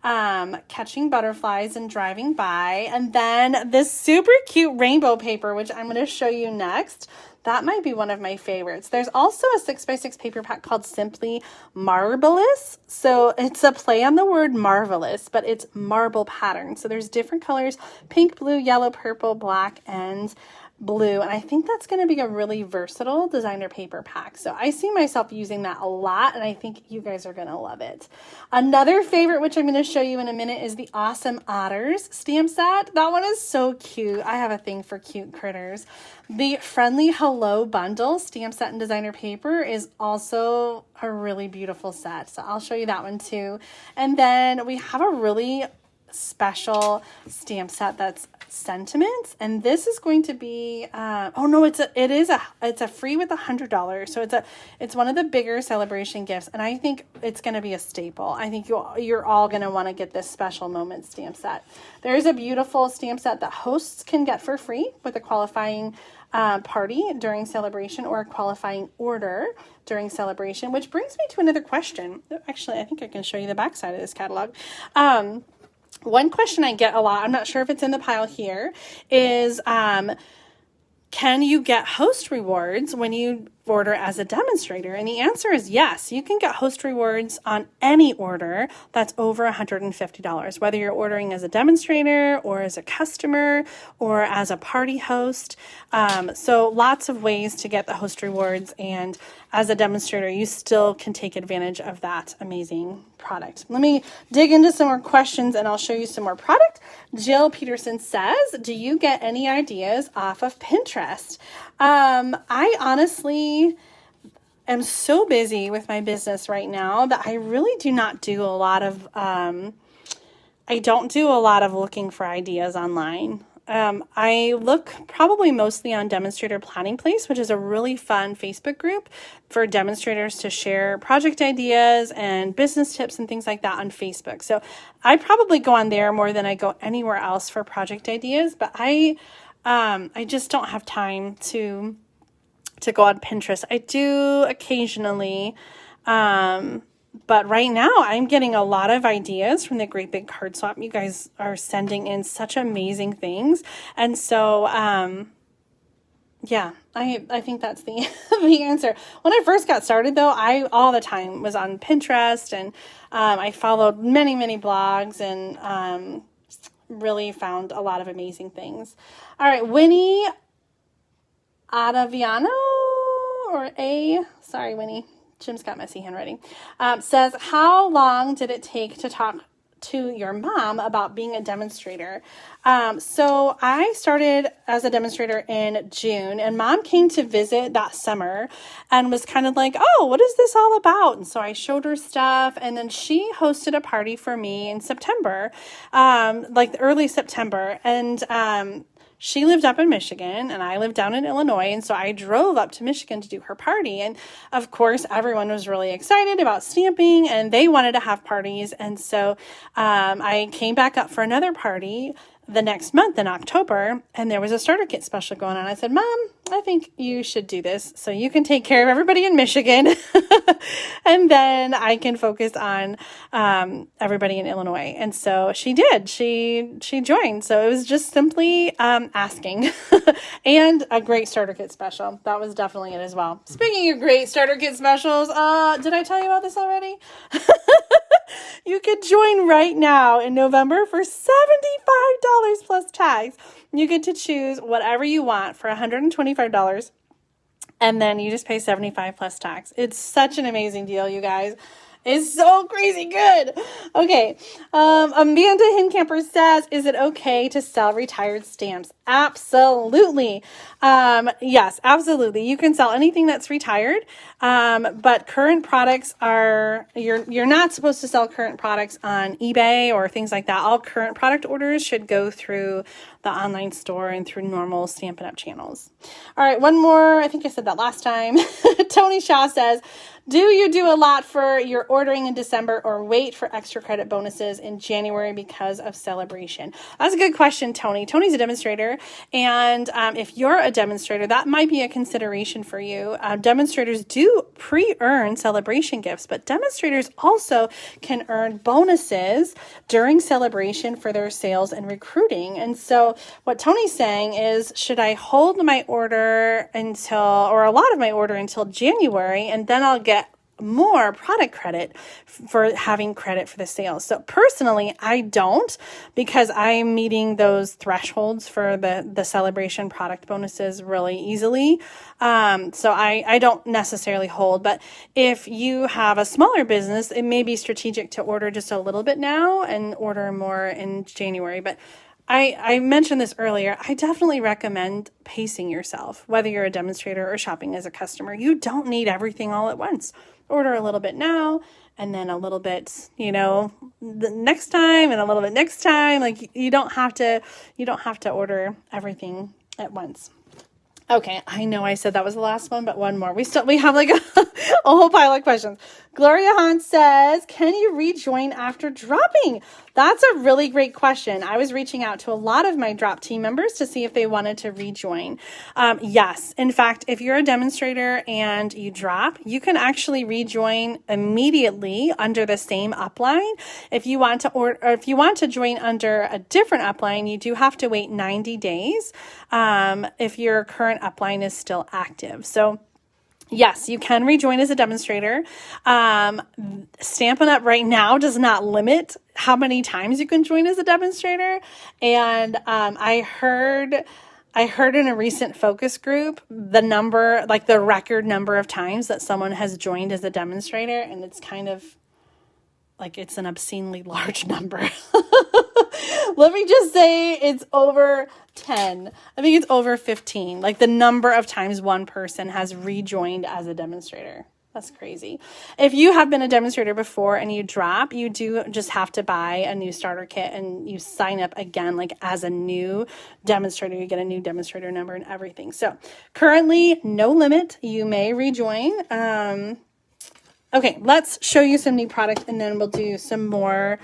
Catching butterflies and driving by. And then this super cute rainbow paper, which I'm going to show you next. That might be one of my favorites. There's also a 6x6 paper pack called Simply Marvelous. So it's a play on the word marvelous, but it's marble pattern. So there's different colors, pink, blue, yellow, purple, black, and blue. And I think that's going to be a really versatile designer paper pack. So I see myself using that a lot, and I think you guys are going to love it. Another favorite, which I'm going to show you in a minute, is the Awesome Otters stamp set. That one is so cute. I have a thing for cute critters. The Friendly Hello Bundle stamp set and designer paper is also a really beautiful set. So I'll show you that one too. And then we have a really special stamp set that's sentiments, and this is going to be it's a free with $100. So it's one of the bigger celebration gifts, and I think it's going to be a staple. I think you're all going to want to get this special moment stamp set. There's a beautiful stamp set that hosts can get for free with a qualifying party during celebration or a qualifying order during celebration, which brings me to another question. Actually, I think I can show you the back side of this catalog. One question I get a lot, I'm not sure if it's in the pile here, is can you get host rewards when you order as a demonstrator? And the answer is yes. You can get host rewards on any order that's over $150, whether you're ordering as a demonstrator or as a customer or as a party host. So lots of ways to get the host rewards, and as a demonstrator, you still can take advantage of that amazing product. Let me dig into some more questions and I'll show you some more product. Jill Peterson says, do you get any ideas off of Pinterest? I honestly am so busy with my business right now that I really do not do a lot of, I don't do a lot of looking for ideas online. I look probably mostly on Demonstrator Planning Place, which is a really fun Facebook group for demonstrators to share project ideas and business tips and things like that on Facebook. So I probably go on there more than I go anywhere else for project ideas, but I just don't have time to go on Pinterest. I do occasionally, but right now I'm getting a lot of ideas from the Great Big Card Swap. You guys are sending in such amazing things. And so, yeah, I think that's the, the answer. When I first got started though, I all the time was on Pinterest, and I followed many, many blogs, and really found a lot of amazing things. All right, Winnie Ottaviano, sorry, Winnie. Jim's got messy handwriting, says, how long did it take to talk to your mom about being a demonstrator? So I started as a demonstrator in June, and Mom came to visit that summer and was kind of like, oh, what is this all about? And so I showed her stuff, and then she hosted a party for me in September, like early September. And she lived up in Michigan and I lived down in Illinois. And so I drove up to Michigan to do her party. And of course, everyone was really excited about stamping and they wanted to have parties. And so I came back up for another party the next month in October, and there was a starter kit special going on. I said, Mom, I think you should do this so you can take care of everybody in Michigan and then I can focus on everybody in Illinois. And so she did. She joined. So it was just simply asking and a great starter kit special. That was definitely it as well. Speaking of great starter kit specials, did I tell you about this already? You could join right now in November for $75 plus tax. You get to choose whatever you want for $125, and then you just pay $75 plus tax. It's such an amazing deal, you guys. It's so crazy good. Okay. Amanda Hincamper says, is it okay to sell retired stamps? Absolutely. Yes, absolutely. You can sell anything that's retired. But current products you're not supposed to sell current products on eBay or things like that. All current product orders should go through the online store and through normal Stampin' Up! Channels. All right. One more. I think I said that last time. Tony Shaw says, do you do a lot for your ordering in December or wait for extra credit bonuses in January because of celebration? That's a good question, Tony. Tony's a demonstrator. And if you're a demonstrator, that might be a consideration for you. Demonstrators do pre-earn celebration gifts, but demonstrators also can earn bonuses during celebration for their sales and recruiting. And so what Tony's saying is, should I hold my order or a lot of my order until January, and then I'll get more product credit for having credit for the sales? So personally, I don't, because I'm meeting those thresholds for the celebration product bonuses really easily. So I don't necessarily hold, but if you have a smaller business, it may be strategic to order just a little bit now and order more in January. But I mentioned this earlier. I definitely recommend pacing yourself, whether you're a demonstrator or shopping as a customer. You don't need everything all at once. Order a little bit now and then a little bit, the next time and a little bit next time. Like you don't have to order everything at once. Okay, I know I said that was the last one, but one more. We have like a whole pile of questions. Gloria Hahn says, can you rejoin after dropping? That's a really great question. I was reaching out to a lot of my drop team members to see if they wanted to rejoin. Yes. In fact, if you're a demonstrator and you drop, you can actually rejoin immediately under the same upline. If you want to join under a different upline, you do have to wait 90 days if your current upline is still active. So yes, you can rejoin as a demonstrator. Stampin' Up! Right now does not limit how many times you can join as a demonstrator. And I heard in a recent focus group the number, like the record number of times that someone has joined as a demonstrator, and it's kind of like it's an obscenely large number. Let me just say it's over 10. I think it's over 15. Like the number of times one person has rejoined as a demonstrator. That's crazy. If you have been a demonstrator before and you drop, you do just have to buy a new starter kit and you sign up again, like as a new demonstrator. You get a new demonstrator number and everything. So currently, no limit. You may rejoin. Okay, let's show you some new product and then we'll do some more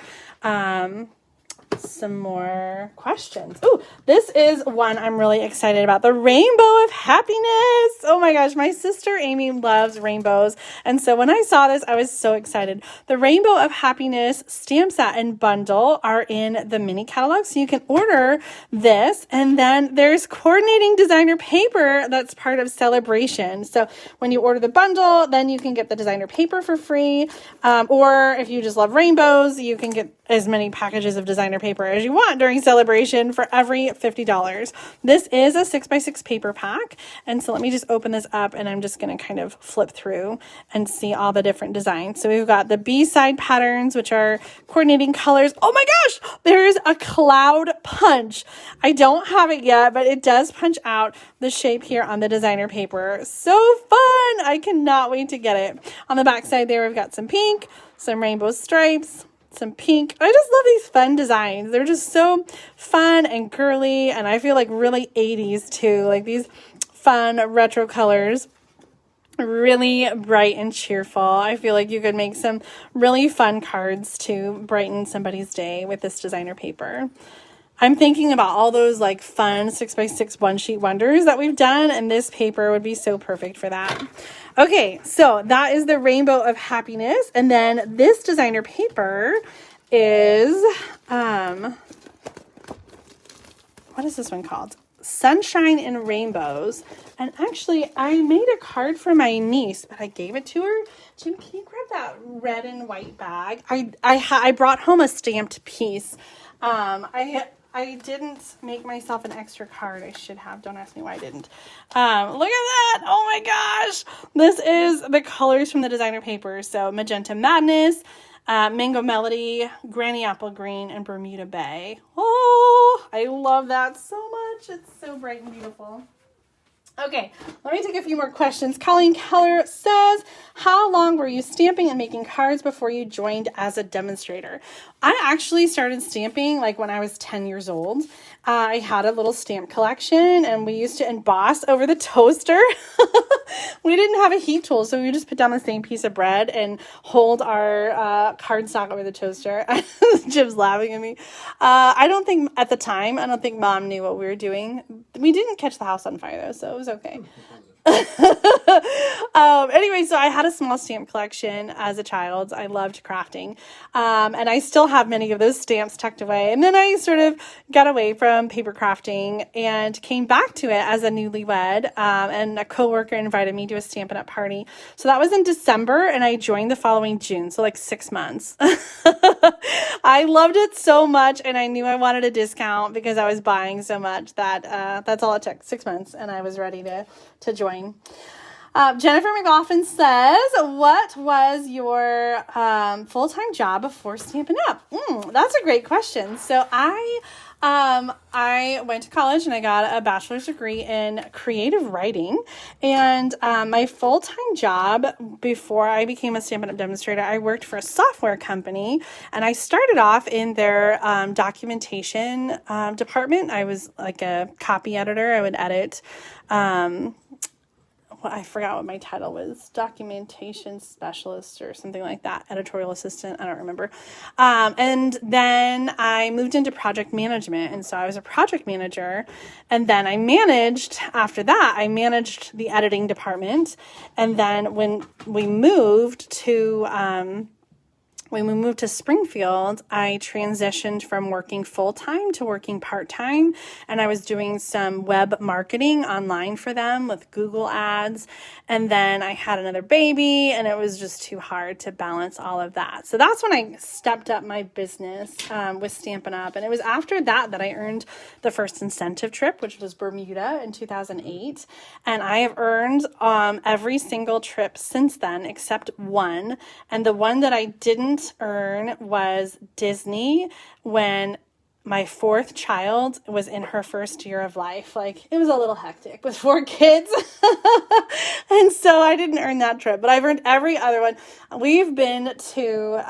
questions. Oh, this is one I'm really excited about. The Rainbow of Happiness. Oh my gosh, my sister Amy loves rainbows. And so when I saw this, I was so excited. The Rainbow of Happiness stamp set and bundle are in the mini catalog. So you can order this. And then there's coordinating designer paper that's part of Celebration. So when you order the bundle, then you can get the designer paper for free. Or if you just love rainbows, you can get as many packages of designer paper as you want during Celebration for every $50. This is a 6x6 paper pack. And so let me just open this up and I'm just going to kind of flip through and see all the different designs. So we've got the B-side patterns, which are coordinating colors. Oh my gosh, there's a cloud punch. I don't have it yet, but it does punch out the shape here on the designer paper. So fun. I cannot wait to get it. On the back side there, we've got some pink, some rainbow stripes, some pink. I just love these fun designs. They're just so fun and girly, and I feel like really 80s too. Like these fun retro colors. Really bright and cheerful. I feel like you could make some really fun cards to brighten somebody's day with this designer paper. I'm thinking about all those like fun 6x6 one-sheet wonders that we've done, and this paper would be so perfect for that. Okay, so that is the Rainbow of Happiness, and then this designer paper is, what is this one called? Sunshine and Rainbows. And actually, I made a card for my niece, but I gave it to her. Jim, can you grab that red and white bag? I brought home a stamped piece. I didn't make myself an extra card. I should have. Don't ask me why I didn't. Look at that. Oh my gosh. This is the colors from the designer paper. So Magenta Madness, Mango Melody, Granny Apple Green, and Bermuda Bay. Oh, I love that so much. It's so bright and beautiful. Okay, let me take a few more questions. Colleen Keller says, how long were you stamping and making cards before you joined as a demonstrator? I actually started stamping like when I was 10 years old. I had a little stamp collection, and we used to emboss over the toaster. We didn't have a heat tool, so we would just put down the same piece of bread and hold our cardstock over the toaster. Jim's laughing at me. I don't think at the time, I don't think Mom knew what we were doing. We didn't catch the house on fire though, so it was okay. Anyway, so I had a small stamp collection as a child. I loved crafting. And I still have many of those stamps tucked away. And then I sort of got away from paper crafting and came back to it as a newlywed. And a coworker invited me to a Stampin' Up! Party. So that was in December, and I joined the following June. So like 6 months. I loved it so much, and I knew I wanted a discount because I was buying so much that that's all it took, 6 months, and I was ready to join. Jennifer McLaughlin says, what was your full-time job before Stampin' Up? That's a great question. So I went to college and I got a bachelor's degree in creative writing. And my full-time job before I became a Stampin' Up! Demonstrator, I worked for a software company, and I started off in their documentation department. I was like a copy editor. I would edit I forgot what my title was, documentation specialist or something like that, editorial assistant, I don't remember. And then I moved into project management, and so I was a project manager, and then I managed the editing department, and then when we moved to Springfield, I transitioned from working full-time to working part-time, and I was doing some web marketing online for them with Google ads, and then I had another baby, and it was just too hard to balance all of that. So that's when I stepped up my business with Stampin' Up!, and it was after that I earned the first incentive trip, which was Bermuda in 2008, and I have earned every single trip since then except one, and the one that I didn't earn was Disney when my fourth child was in her first year of life. Like, it was a little hectic with 4 kids. And so I didn't earn that trip, but I've earned every other one. We've been to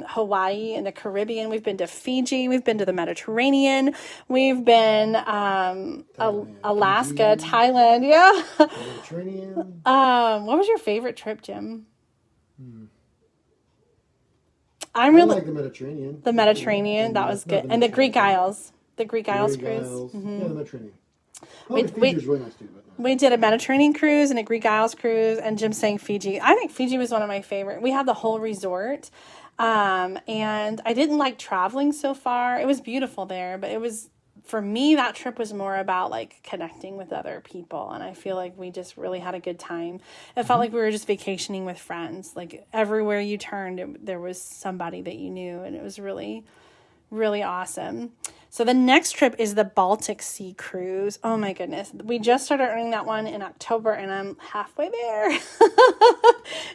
Hawaii and the Caribbean. We've been to Fiji. We've been to the Mediterranean. We've been Alaska, Thailand. Yeah. Mediterranean. What was your favorite trip, Jim? I like the Mediterranean. The Mediterranean, that was good. And the Greek Isles. The Greek Isles cruise. Mm-hmm. Yeah, the Mediterranean. Fiji was really nice too. But no. We did a Mediterranean cruise and a Greek Isles cruise, and Jim's saying Fiji. I think Fiji was one of my favorite. We had the whole resort, and I didn't like traveling so far. It was beautiful there, but it was, for me, that trip was more about like connecting with other people, and I feel like we just really had a good time. It felt like we were just vacationing with friends. Like everywhere you turned, there was somebody that you knew, and it was really, really awesome. So the next trip is the Baltic Sea cruise. Oh my goodness. We just started earning that one in October, and I'm halfway there.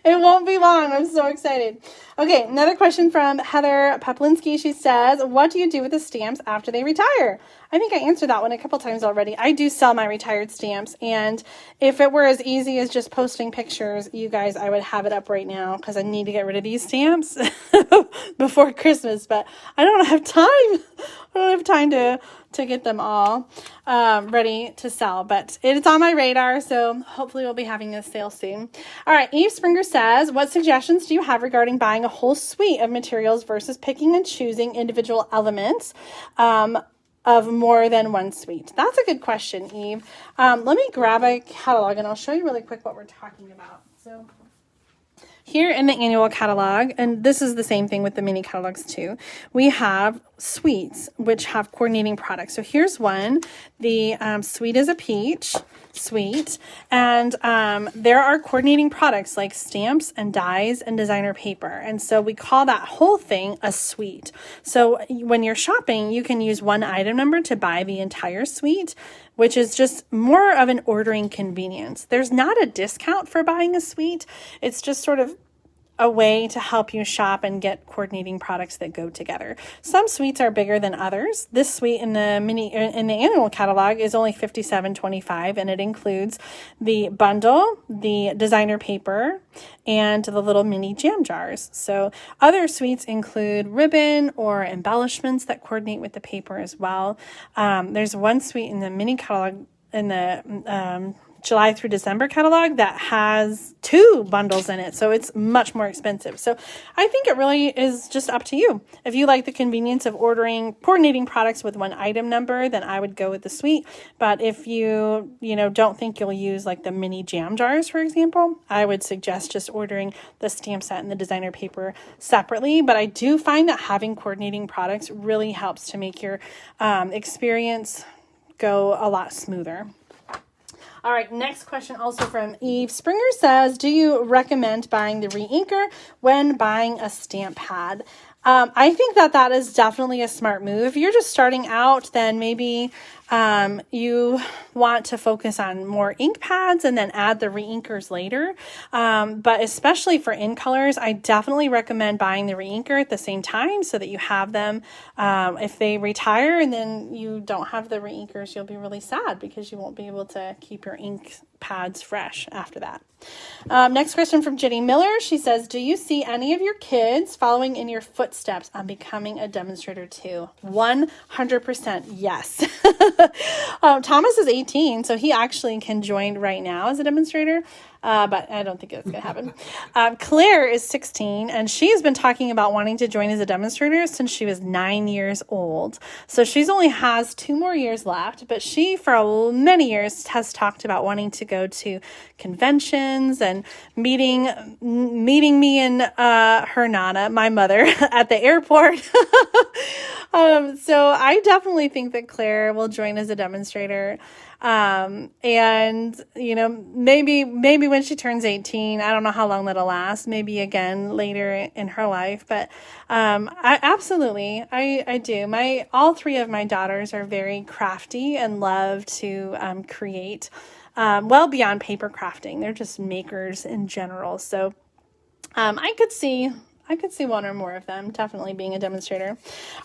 It won't be long. I'm so excited. Okay, another question from Heather Poplinski. She says, what do you do with the stamps after they retire? I think I answered that one a couple times already. I do sell my retired stamps, and if it were as easy as just posting pictures, you guys, I would have it up right now because I need to get rid of these stamps before Christmas, but I don't have time. I don't have time to get them all ready to sell, but it's on my radar, so hopefully we'll be having a sale soon. All right, Eve Springer says, what suggestions do you have regarding buying a whole suite of materials versus picking and choosing individual elements of more than one suite? That's a good question, Eve. Let me grab a catalog and I'll show you really quick what we're talking about. So here in the annual catalog, and this is the same thing with the mini catalogs too, we have suites which have coordinating products. So here's one. The Sweet as a Peach suite, and there are coordinating products like stamps and dies and designer paper, and so we call that whole thing a suite. So when you're shopping, you can use one item number to buy the entire suite, which is just more of an ordering convenience. There's not a discount for buying a suite. It's just sort of a way to help you shop and get coordinating products that go together. Some suites are bigger than others. This suite in the annual catalog is only $57.25, and it includes the bundle, the designer paper, and the little mini jam jars. So other suites include ribbon or embellishments that coordinate with the paper as well. There's one suite in the mini catalog in the July through December catalog that has 2 bundles in it, so it's much more expensive. So I think it really is just up to you. If you like the convenience of coordinating products with one item number, then I would go with the suite. But if you don't think you'll use like the mini jam jars, for example, I would suggest just ordering the stamp set and the designer paper separately. But I do find that having coordinating products really helps to make your experience go a lot smoother. All right, next question also from Eve Springer says, do you recommend buying the re-inker when buying a stamp pad? I think that is definitely a smart move. If you're just starting out, then maybe you want to focus on more ink pads and then add the re-inkers later. But especially for in colors, I definitely recommend buying the re-inker at the same time so that you have them. If they retire and then you don't have the re-inkers, you'll be really sad because you won't be able to keep your ink pads fresh after that. Next question from Jenny Miller. She says, do you see any of your kids following in your footsteps on becoming a demonstrator too? 100% yes. Thomas is 18, so he actually can join right now as a demonstrator, but I don't think that's going to happen. Claire is 16, and she's been talking about wanting to join as a demonstrator since she was 9 years old. So she's only has 2 more years left, but she, for many years, has talked about wanting to go to conventions and meeting me and her Nana, my mother, at the airport. So I definitely think that Claire will join as a demonstrator. And maybe when she turns 18, I don't know how long that'll last, maybe again later in her life, but I absolutely do. All 3 of my daughters are very crafty and love to create well beyond paper crafting. They're just makers in general. So I could see 1 or more of them definitely being a demonstrator.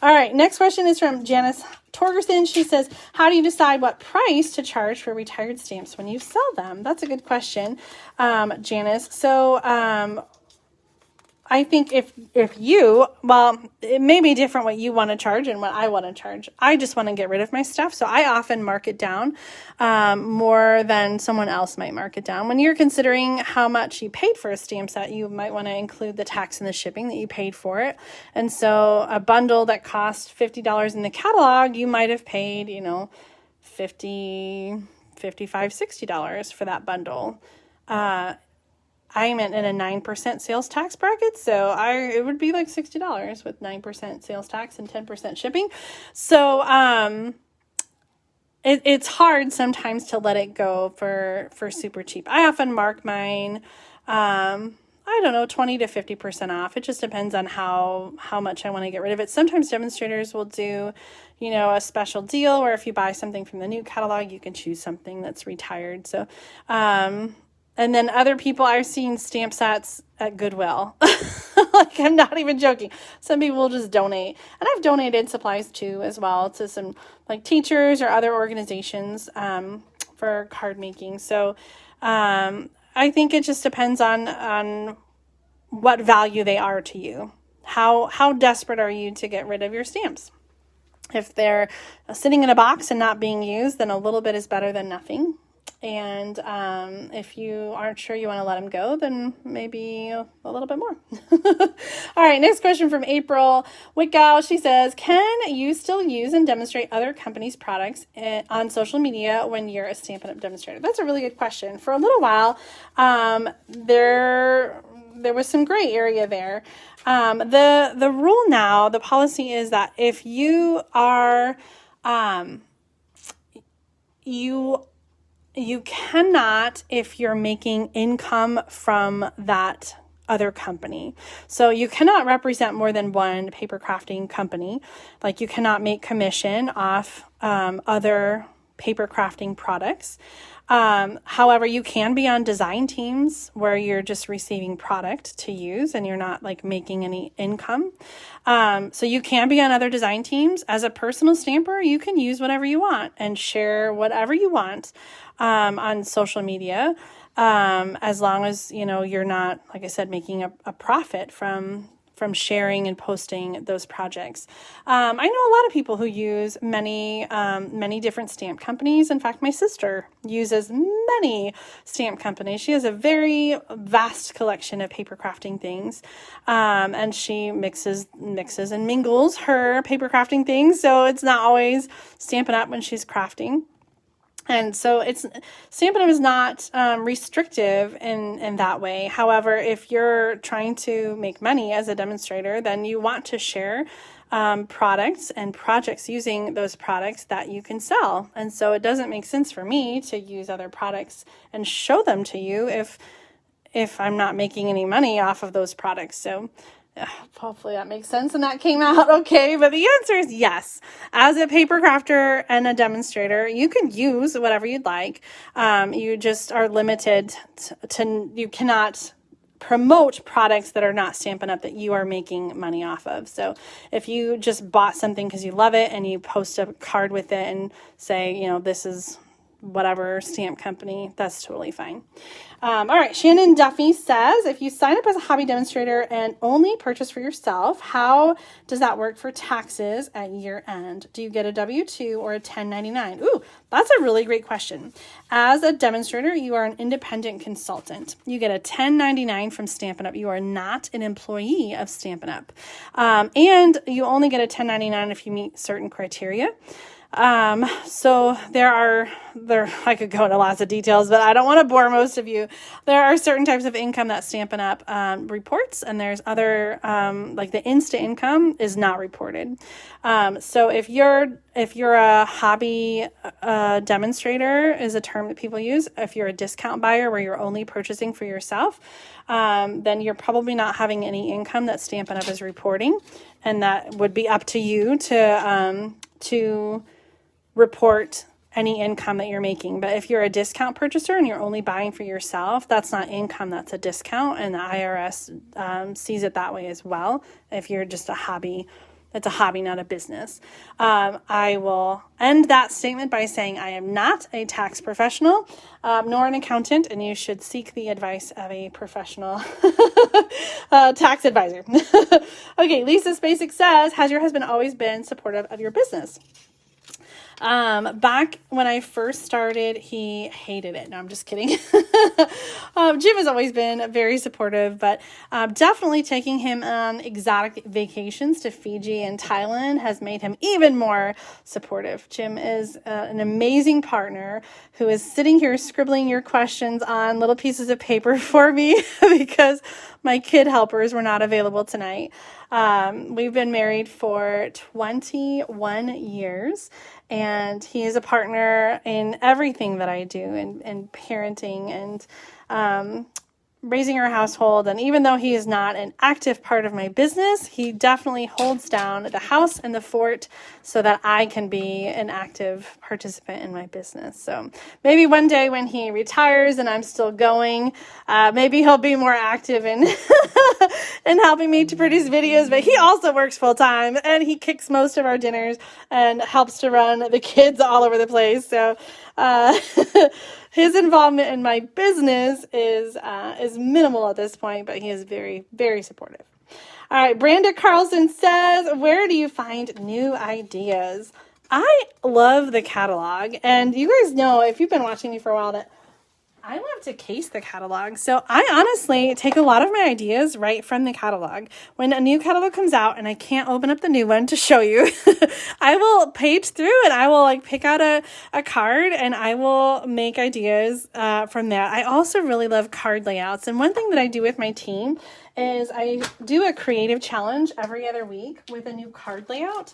All right, next question is from Janice Torgerson. She says, how do you decide what price to charge for retired stamps when you sell them? That's a good question, Janice. So I think if it may be different what you want to charge and what I want to charge. I just want to get rid of my stuff, so I often mark it down more than someone else might mark it down. When you're considering how much you paid for a stamp set, you might want to include the tax and the shipping that you paid for it. And so a bundle that cost $50 in the catalog, you might have paid, $50, $55, $60 for that bundle. I'm in a 9% sales tax bracket, so it would be like $60 with 9% sales tax and 10% shipping. So it's hard sometimes to let it go for super cheap. I often mark mine, 20 to 50% off. It just depends on how much I want to get rid of it. Sometimes demonstrators will do, a special deal where if you buy something from the new catalog, you can choose something that's retired. So, and then other people, I've seen stamp sets at Goodwill Like, I'm not even joking. Some people will just donate. And I've donated supplies too, as well, to some like teachers or other organizations for card making. So I think it just depends on what value they are to you. How desperate are you to get rid of your stamps? If they're sitting in a box and not being used, then a little bit is better than nothing. And if you aren't sure you want to let them go, then maybe a little bit more. All right, next question from April Wickow. She says, can you still use and demonstrate other companies' products on social media when you're a Stampin' Up! Demonstrator? That's a really good question. For a little while, there was some gray area there. The rule now, the policy is that if you are, you cannot, if you're making income from that other company. So you cannot represent more than one paper crafting company. Like, you cannot make commission off other paper crafting products. However, you can be on design teams where you're just receiving product to use and you're not like making any income. So you can be on other design teams. As a personal stamper, you can use whatever you want and share whatever you want on social media, as long as, you're not, like I said, making a profit from sharing and posting those projects. I know a lot of people who use many different stamp companies. In fact, my sister uses many stamp companies. She has a very vast collection of paper crafting things, and she mixes and mingles her paper crafting things. So it's not always Stampin' Up! When she's crafting. And so Stampin' Up! Is not restrictive in that way. However, if you're trying to make money as a demonstrator, then you want to share products and projects using those products that you can sell. And so it doesn't make sense for me to use other products and show them to you if I'm not making any money off of those products. So hopefully that makes sense and that came out okay. But the answer is yes. As a paper crafter and a demonstrator, you can use whatever you'd like. You just are limited to you cannot promote products that are not Stampin' Up! That you are making money off of. So if you just bought something because you love it and you post a card with it and say, this is whatever stamp company, that's totally fine. All right, Shannon Duffy says, if you sign up as a hobby demonstrator and only purchase for yourself, how does that work for taxes at year end? Do you get a W-2 or a 1099? Ooh, that's a really great question. As a demonstrator, you are an independent consultant. You get a 1099 from Stampin' Up. You are not an employee of Stampin' Up. And you only get a 1099 if you meet certain criteria. So I could go into lots of details, but I don't want to bore most of you. There are certain types of income that Stampin' Up! Reports, and there's other, like the Insta income is not reported. So if you're a hobby, demonstrator is a term that people use. If you're a discount buyer where you're only purchasing for yourself, then you're probably not having any income that Stampin' Up! Is reporting, and that would be up to you to report any income that you're making. But if you're a discount purchaser and you're only buying for yourself, that's not income, that's a discount, and the IRS sees it that way as well. If you're just a hobby, it's a hobby, not a business. I will end that statement by saying I am not a tax professional, nor an accountant, and you should seek the advice of a professional tax advisor. Okay, Lisa Spacek says, has your husband always been supportive of your business? Back when I first started, he hated it. No, I'm just kidding. Jim has always been very supportive, but definitely taking him on exotic vacations to Fiji and Thailand has made him even more supportive. Jim is an amazing partner who is sitting here scribbling your questions on little pieces of paper for me because my kid helpers were not available tonight. We've been married for 21 years, and he is a partner in everything that I do, in parenting and raising our household. And even though he is not an active part of my business, he definitely holds down the house and the fort so that I can be an active participant in my business. So maybe one day when he retires and I'm still going, maybe he'll be more active in and helping me to produce videos, but he also works full time and he cooks most of our dinners and helps to run the kids all over the place. So his involvement in my business is minimal at this point, but he is very, very supportive. All right, Branda Carlson says, where do you find new ideas? I love the catalog, and you guys know, if you've been watching me for a while, that I love to case the catalog. So I honestly take a lot of my ideas right from the catalog. When a new catalog comes out and I can't open up the new one to show you, I will page through and I will like pick out a card and I will make ideas from that. I also really love card layouts. And one thing that I do with my team is I do a creative challenge every other week with a new card layout.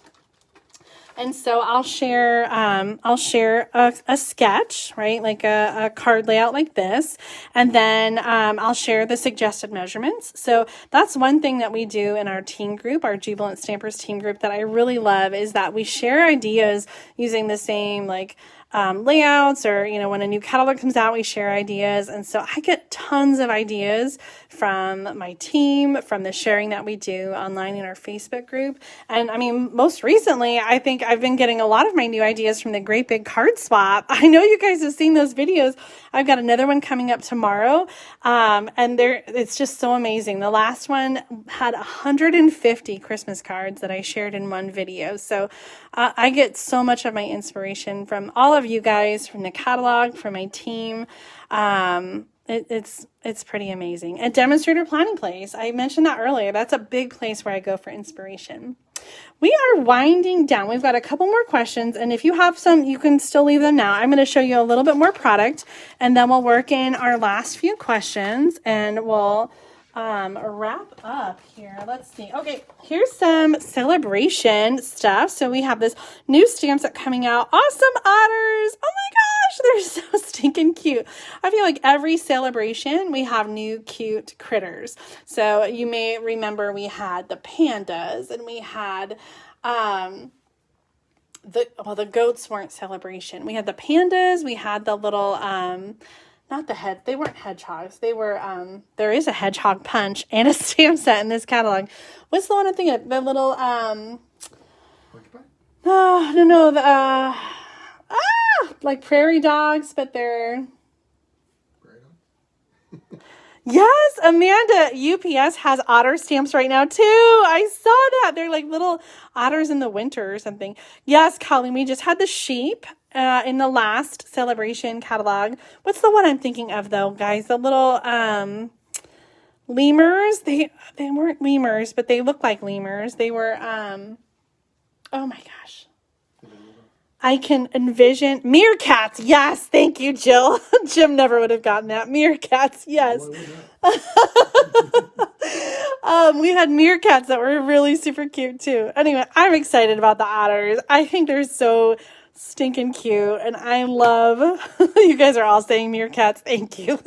And so I'll share a sketch, right? Like a card layout like this. And then I'll share the suggested measurements. So that's one thing that we do in our team group, our Jubilant Stampers team group, that I really love, is that we share ideas using the same like layouts, or, you know, when a new catalog comes out, we share ideas. And so I get tons of ideas from my team, from the sharing that we do online in our Facebook group. And I mean, most recently, I think I've been getting a lot of my new ideas from the Great Big Card Swap. I know you guys have seen those videos. I've got another one coming up tomorrow. And it's just so amazing. The last one had 150 Christmas cards that I shared in one video. So I get so much of my inspiration from all of you guys, from the catalog, from my team. It's pretty amazing. And Demonstrator Planning Place, I mentioned that earlier. That's a big place where I go for inspiration. We are winding down. We've got a couple more questions, and if you have some, you can still leave them now. I'm going to show you a little bit more product, and then we'll work in our last few questions, and we'll wrap up here. Let's see. Okay, here's some celebration stuff. So we have this new stamps that are coming out. Awesome otters. Oh my gosh, they're so stinking cute. I feel like every celebration we have new cute critters. So you may remember we had the pandas, and we had the goats weren't celebration. We had the pandas, we had the little not the head. They weren't hedgehogs. They were, there is a hedgehog punch and a stamp set in this catalog. What's the one I'm thinking of? The little, no, like prairie dogs, but they're, yes, Amanda, UPS has otter stamps right now too. I saw that. They're like little otters in the winter or something. Yes, Colleen, we just had the sheep in the last celebration catalog. What's the one I'm thinking of though, guys? The little lemurs. They weren't lemurs, but they looked like lemurs. They were oh my gosh. I can envision meerkats. Yes, thank you, Jill. Jim never would have gotten that. Meerkats, yes. We had meerkats that were really super cute too. Anyway, I'm excited about the otters. I think they're so stinking cute, and I love, you guys are all saying meerkats. Thank you.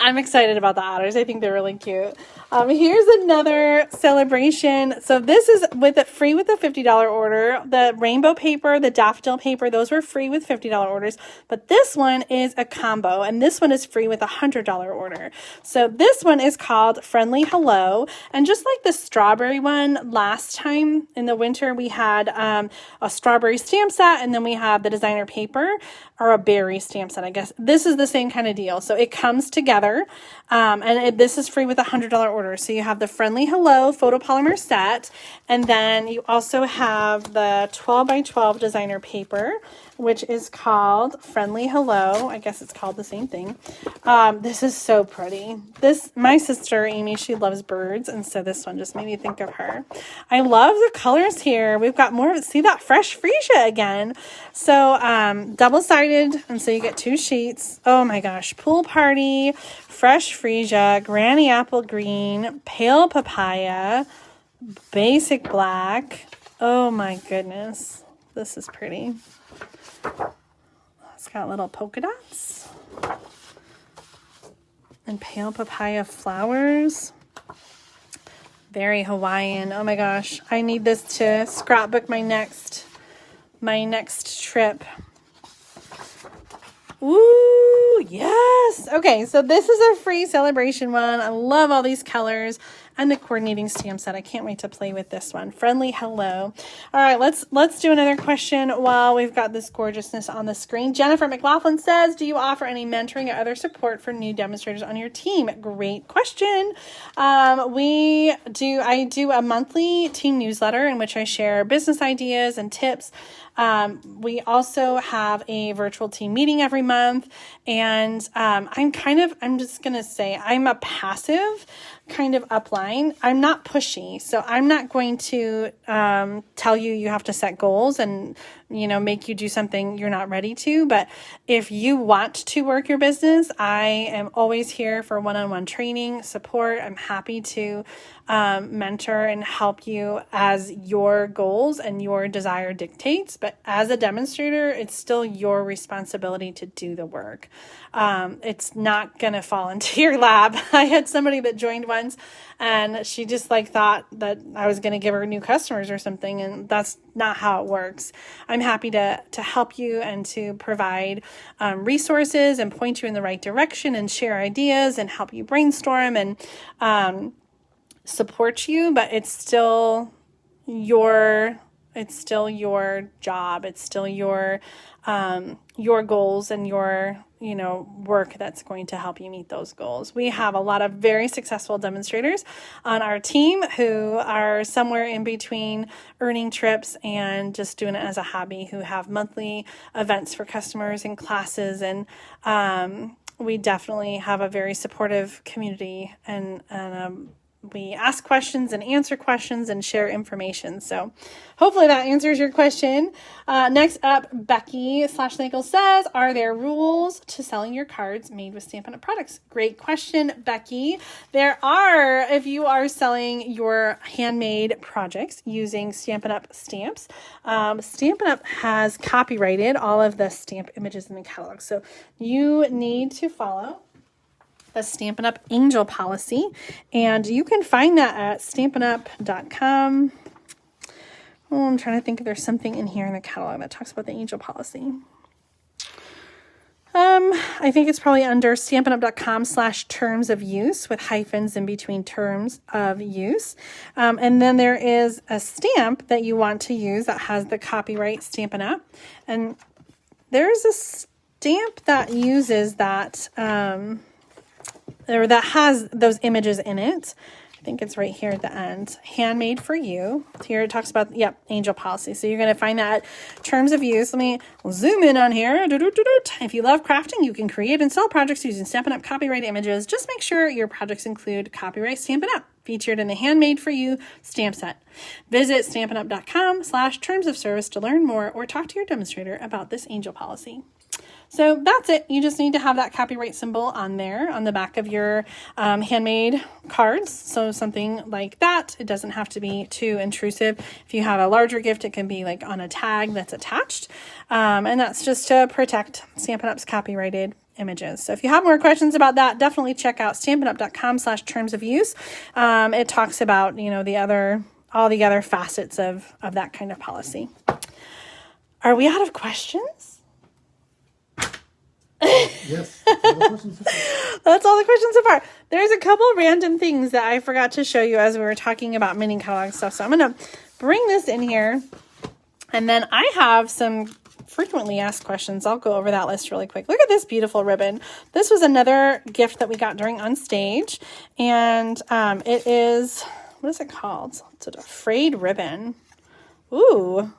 I'm excited about the otters. I think they're really cute. Here's another celebration. So this is free with a $50 order. The rainbow paper, the daffodil paper, those were free with $50 orders. But this one is a combo, and this one is free with a $100 order. So this one is called Friendly Hello. And just like the strawberry one last time in the winter, we had a strawberry stamp set, and then we have the designer paper, or a berry stamp set, I guess. This is the same kind of deal. So it comes together, this is free with a $100 order. So you have the Friendly Hello photopolymer set, and then you also have the 12 by 12 designer paper, which is called Friendly Hello. I guess it's called the same thing. This is so pretty. My sister, Amy, she loves birds, and so this one just made me think of her. I love the colors here. We've got more, see that fresh freesia again. So double-sided, and so you get 2 sheets. Oh my gosh, Pool Party, Fresh Freesia, Granny Apple Green, Pale Papaya, Basic Black. Oh my goodness, this is pretty. It's got little polka dots and Pale Papaya flowers. Very Hawaiian. Oh my gosh, I need this to scrapbook my next trip. Ooh, yes. Okay, so this is a free celebration one. I love all these colors and the coordinating stamp set. I can't wait to play with this one. Friendly hello. All right, let's do another question while we've got this gorgeousness on the screen. Jennifer McLaughlin says, do you offer any mentoring or other support for new demonstrators on your team? Great question. I do a monthly team newsletter in which I share business ideas and tips. We also have a virtual team meeting every month, and I'm just going to say I'm a passive kind of upline. I'm not pushy, so I'm not going to tell you have to set goals and make you do something you're not ready to. But if you want to work your business, I am always here for one-on-one training support. I'm happy to mentor and help you as your goals and your desire dictates. But as a demonstrator, it's still your responsibility to do the work. It's not going to fall into your lap. I had somebody that joined once and she just thought that I was going to give her new customers or something. And that's not how it works. I'm happy to help you and to provide resources and point you in the right direction and share ideas and help you brainstorm and support you, but it's still your job. It's still your goals and your work that's going to help you meet those goals. We have a lot of very successful demonstrators on our team who are somewhere in between earning trips and just doing it as a hobby, who have monthly events for customers and classes, and we definitely have a very supportive community, and we ask questions and answer questions and share information. So hopefully that answers your question. Next up, Becky/Nagel says, are there rules to selling your cards made with Stampin' Up! Products? Great question, Becky. There are, if you are selling your handmade projects using Stampin' Up! Stamps. Stampin' Up! Has copyrighted all of the stamp images in the catalog. So you need to follow the Stampin' Up! Angel policy, and you can find that at stampinup.com. I'm trying to think if there's something in here in the catalog that talks about the angel policy. I think it's probably under stampinup.com/terms of use with hyphens in between terms of use. And then there is a stamp that you want to use that has the copyright Stampin' Up! And there's a stamp that uses that, or that has those images in it. I think it's right here at the end. Handmade for you. Here it talks about, angel policy. So you're going to find that terms of use. Let me zoom in on here. If you love crafting, you can create and sell projects using Stampin' Up! Copyright images. Just make sure your projects include copyright Stampin' Up! Featured in the Handmade for You stamp set. Visit stampinup.com/terms of service to learn more or talk to your demonstrator about this angel policy. So that's it. You just need to have that copyright symbol on there on the back of your handmade cards. So something like that. It doesn't have to be too intrusive. If you have a larger gift, it can be on a tag that's attached. And that's just to protect Stampin' Up's copyrighted images. So if you have more questions about that, definitely check out stampinup.com/terms of use. It talks about, all the other facets of that kind of policy. Are we out of questions? Yes. That's all the questions so far. There's a couple random things that I forgot to show you as we were talking about mini catalog stuff. So I'm going to bring this in here. And then I have some frequently asked questions. I'll go over that list really quick. Look at this beautiful ribbon. This was another gift that we got during On Stage. And it is, what is it called? It's a frayed ribbon. Ooh.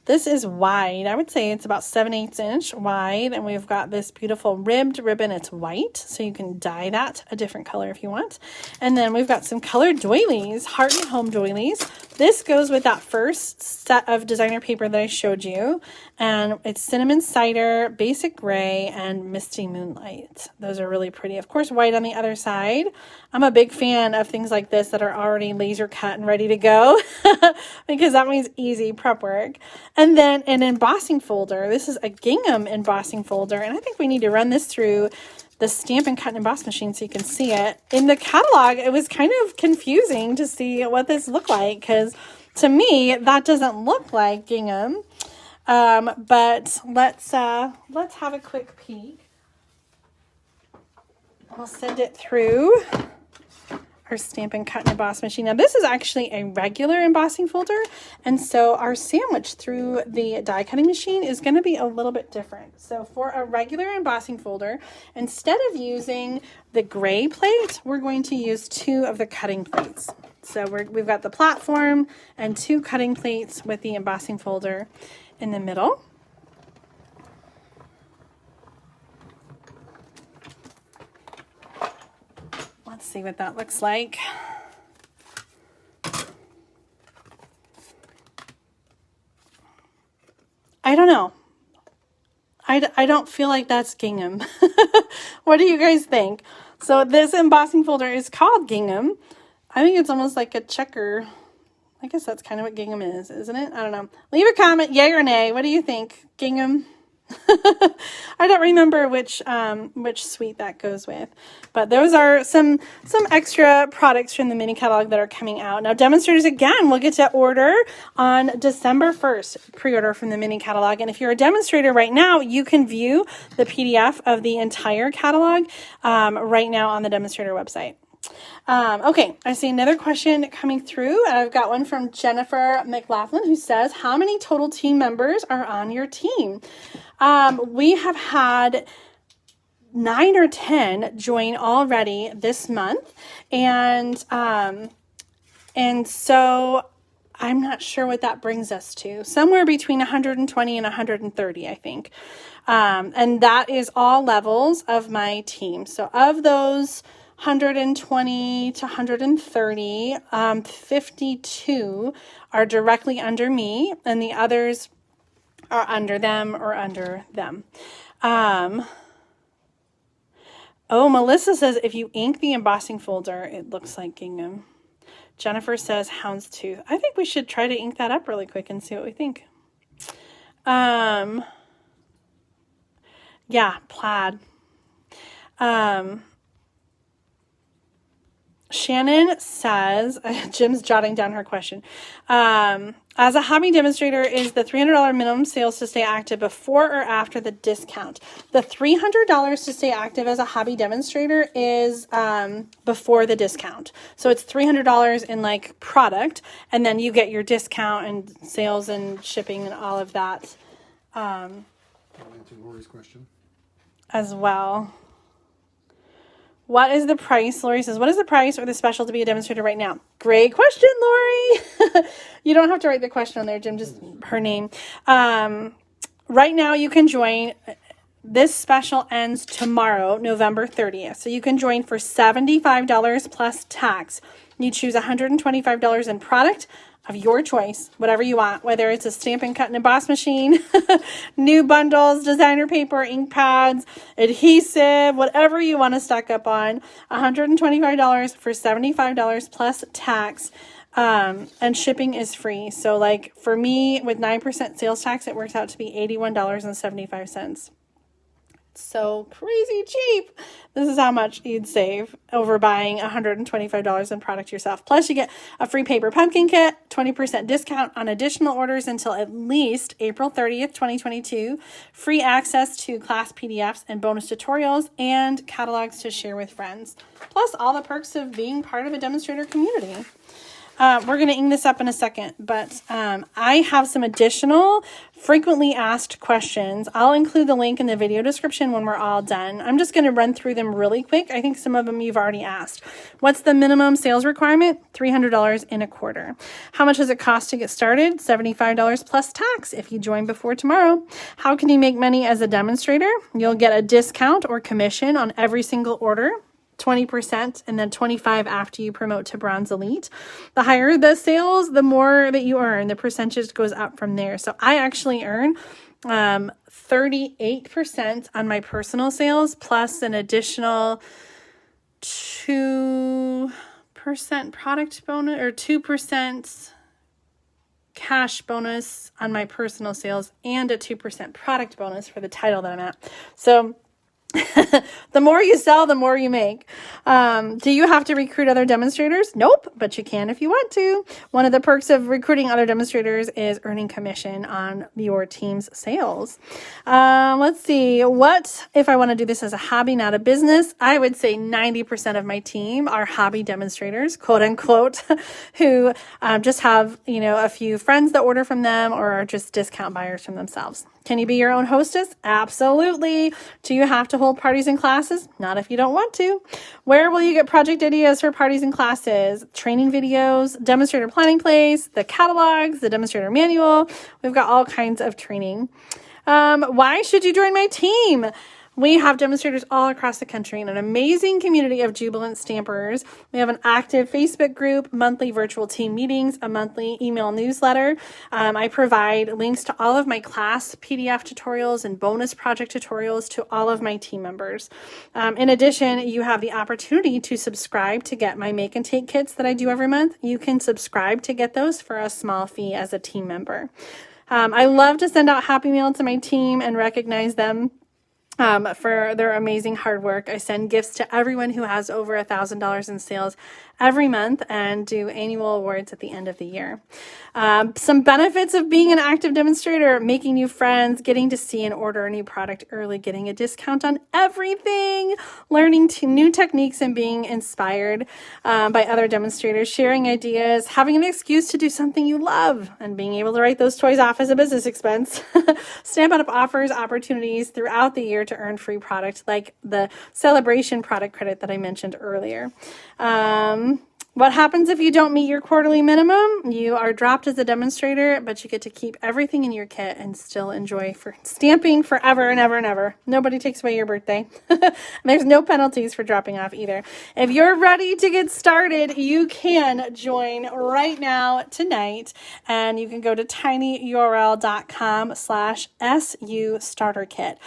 This is wide. I would say it's about 7/8 inch wide. And we've got this beautiful ribbed ribbon. It's white. So you can dye that a different color if you want. And then we've got some colored doilies, heart and home doilies. This goes with that first set of designer paper that I showed you. And it's cinnamon cider, basic gray, and misty moonlight. Those are really pretty. Of course, white on the other side. I'm a big fan of things like this that are already laser cut and ready to go because that means easy prep work. And then an embossing folder. This is a gingham embossing folder. And I think we need to run this through the Stampin' Cut and Emboss machine so you can see it. In the catalog, it was kind of confusing to see what this looked like because to me, that doesn't look like gingham. But let's have a quick peek. We'll send it through our Stampin' Cut and Emboss machine. Now this is actually a regular embossing folder, and so our sandwich through the die cutting machine is going to be a little bit different. So for a regular embossing folder, instead of using the gray plate, we're going to use 2 of the cutting plates. So we've got the platform and 2 cutting plates with the embossing folder in the middle. Let's see what that looks like. I don't know. I don't feel like that's gingham. What do you guys think? So this embossing folder is called gingham. I think it's almost like a checker. I guess that's kind of what gingham is, isn't it? I don't know. Leave a comment, yay or nay. What do you think? Gingham? I don't remember which suite that goes with, but those are some extra products from the mini catalog that are coming out. Now demonstrators again will get to order on December 1st, pre-order from the mini catalog. And if you're a demonstrator right now, you can view the PDF of the entire catalog right now on the demonstrator website. Okay, I see another question coming through, and I've got one from Jennifer McLaughlin who says, how many total team members are on your team? We have had 9 or 10 join already this month, and so I'm not sure what that brings us to. Somewhere between 120 and 130, I think. And that is all levels of my team. So of those 120 to 130, 52 are directly under me, and the others are under them or under them. Oh, Melissa says if you ink the embossing folder, it looks like gingham. Jennifer says houndstooth. I think we should try to ink that up really quick and see what we think. Yeah, plaid. Shannon says, Jim's jotting down her question. As a hobby demonstrator, is the $300 minimum sales to stay active before or after the discount? The $300 to stay active as a hobby demonstrator is before the discount. So it's $300 in like product, and then you get your discount and sales and shipping and all of that I'll answer Lori's question as well. What is the price? Lori says, what is the price or the special to be a demonstrator right now? Great question, Lori. You don't have to write the question on there, Jim, just her name. Right now you can join. This special ends tomorrow, November 30th. So you can join for $75 plus tax. You choose $125 in product of your choice, whatever you want, whether it's a Stampin' Cut and Emboss machine, new bundles, designer paper, ink pads, adhesive, whatever you want to stock up on, $125 for $75 plus tax, and shipping is free. So like for me, with 9% sales tax, it works out to be $81.75. So crazy cheap. This is how much you'd save over buying $125 in product yourself. Plus you get a free paper pumpkin kit, 20% discount on additional orders until at least April 30th, 2022, free access to class PDFs and bonus tutorials, and catalogs to share with friends. Plus all the perks of being part of a demonstrator community. We're going to ink this up in a second, but I have some additional frequently asked questions. I'll include the link in the video description when we're all done. I'm just going to run through them really quick. I think some of them you've already asked. What's the minimum sales requirement? $300 in a quarter. How much does it cost to get started? $75 plus tax if you join before tomorrow. How can you make money as a demonstrator? You'll get a discount or commission on every single order. 20% and then 25% after you promote to Bronze Elite. The higher the sales, the more that you earn. The percentage goes up from there. So I actually earn 38% on my personal sales plus an additional 2% product bonus or 2% cash bonus on my personal sales and a 2% product bonus for the title that I'm at. So The more you sell, the more you make. Do you have to recruit other demonstrators? Nope, but you can if you want to. One of the perks of recruiting other demonstrators is earning commission on your team's sales. Let's see. What if I want to do this as a hobby, not a business? I would say 90% of my team are hobby demonstrators, quote unquote, who just have, a few friends that order from them or are just discount buyers from themselves. Can you be your own hostess? Absolutely. Do you have to hold parties and classes? Not if you don't want to. Where will you get project ideas for parties and classes? Training videos, demonstrator planning place, the catalogs, the demonstrator manual. We've got all kinds of training. Why should you join my team? We have demonstrators all across the country and an amazing community of jubilant stampers. We have an active Facebook group, monthly virtual team meetings, a monthly email newsletter. I provide links to all of my class PDF tutorials and bonus project tutorials to all of my team members. In addition, you have the opportunity to subscribe to get my make and take kits that I do every month. You can subscribe to get those for a small fee as a team member. I love to send out Happy Mail to my team and recognize them for their amazing hard work. I send gifts to everyone who has over $1,000 in sales every month and do annual awards at the end of the year. Some benefits of being an active demonstrator: making new friends, getting to see and order a new product early, getting a discount on everything, learning new techniques and being inspired by other demonstrators, sharing ideas, having an excuse to do something you love, and being able to write those toys off as a business expense. Stampin' Up! Offers opportunities throughout the year to earn free product, like the celebration product credit that I mentioned earlier. What happens if you don't meet your quarterly minimum? You are dropped as a demonstrator, but you get to keep everything in your kit and still enjoy stamping forever and ever and ever. Nobody takes away your birthday. There's no penalties for dropping off either. If you're ready to get started, you can join right now tonight, and you can go to tinyurl.com/SU starter kit.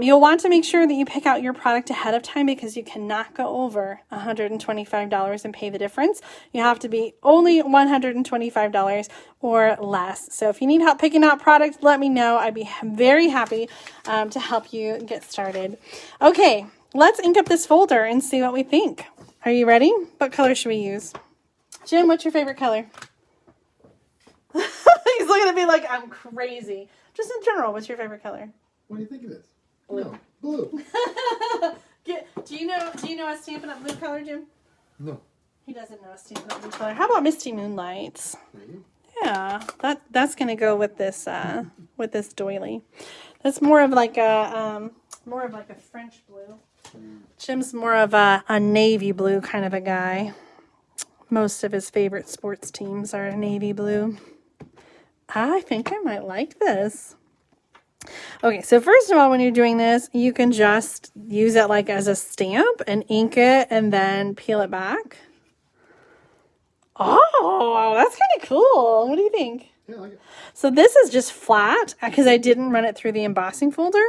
You'll want to make sure that you pick out your product ahead of time because you cannot go over $125 and pay the difference. You have to be only $125 or less. So if you need help picking out products, let me know. I'd be very happy to help you get started. Okay, let's ink up this folder and see what we think. Are you ready? What color should we use? Jim, what's your favorite color? He's looking at me like I'm crazy. Just in general, what's your favorite color? What do you think it is? Blue. No, blue. Do you know a Stampin' Up! Blue color, Jim? No. He doesn't know a Stampin' Up! Blue color. How about Misty Moonlights? Mm-hmm. Yeah, that's gonna go with this doily. That's more of like a French blue. Jim's more of a navy blue kind of a guy. Most of his favorite sports teams are navy blue. I think I might like this. Okay, so first of all, when you're doing this, you can just use it like as a stamp and ink it and then peel it back. Oh, that's kind of cool. What do you think? Yeah, I like it. So this is just flat because I didn't run it through the embossing folder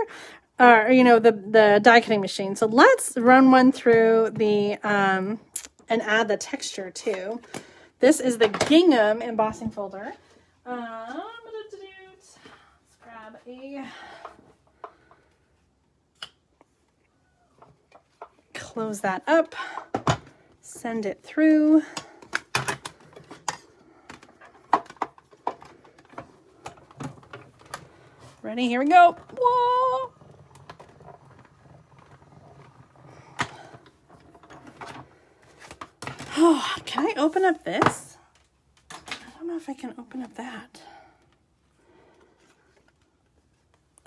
or, the die cutting machine. So let's run one through the, and add the texture too. This is the gingham embossing folder. Let's grab a, close that up, send it through. Ready? Here we go. Whoa! Oh, can I open up this? I don't know if I can open up that.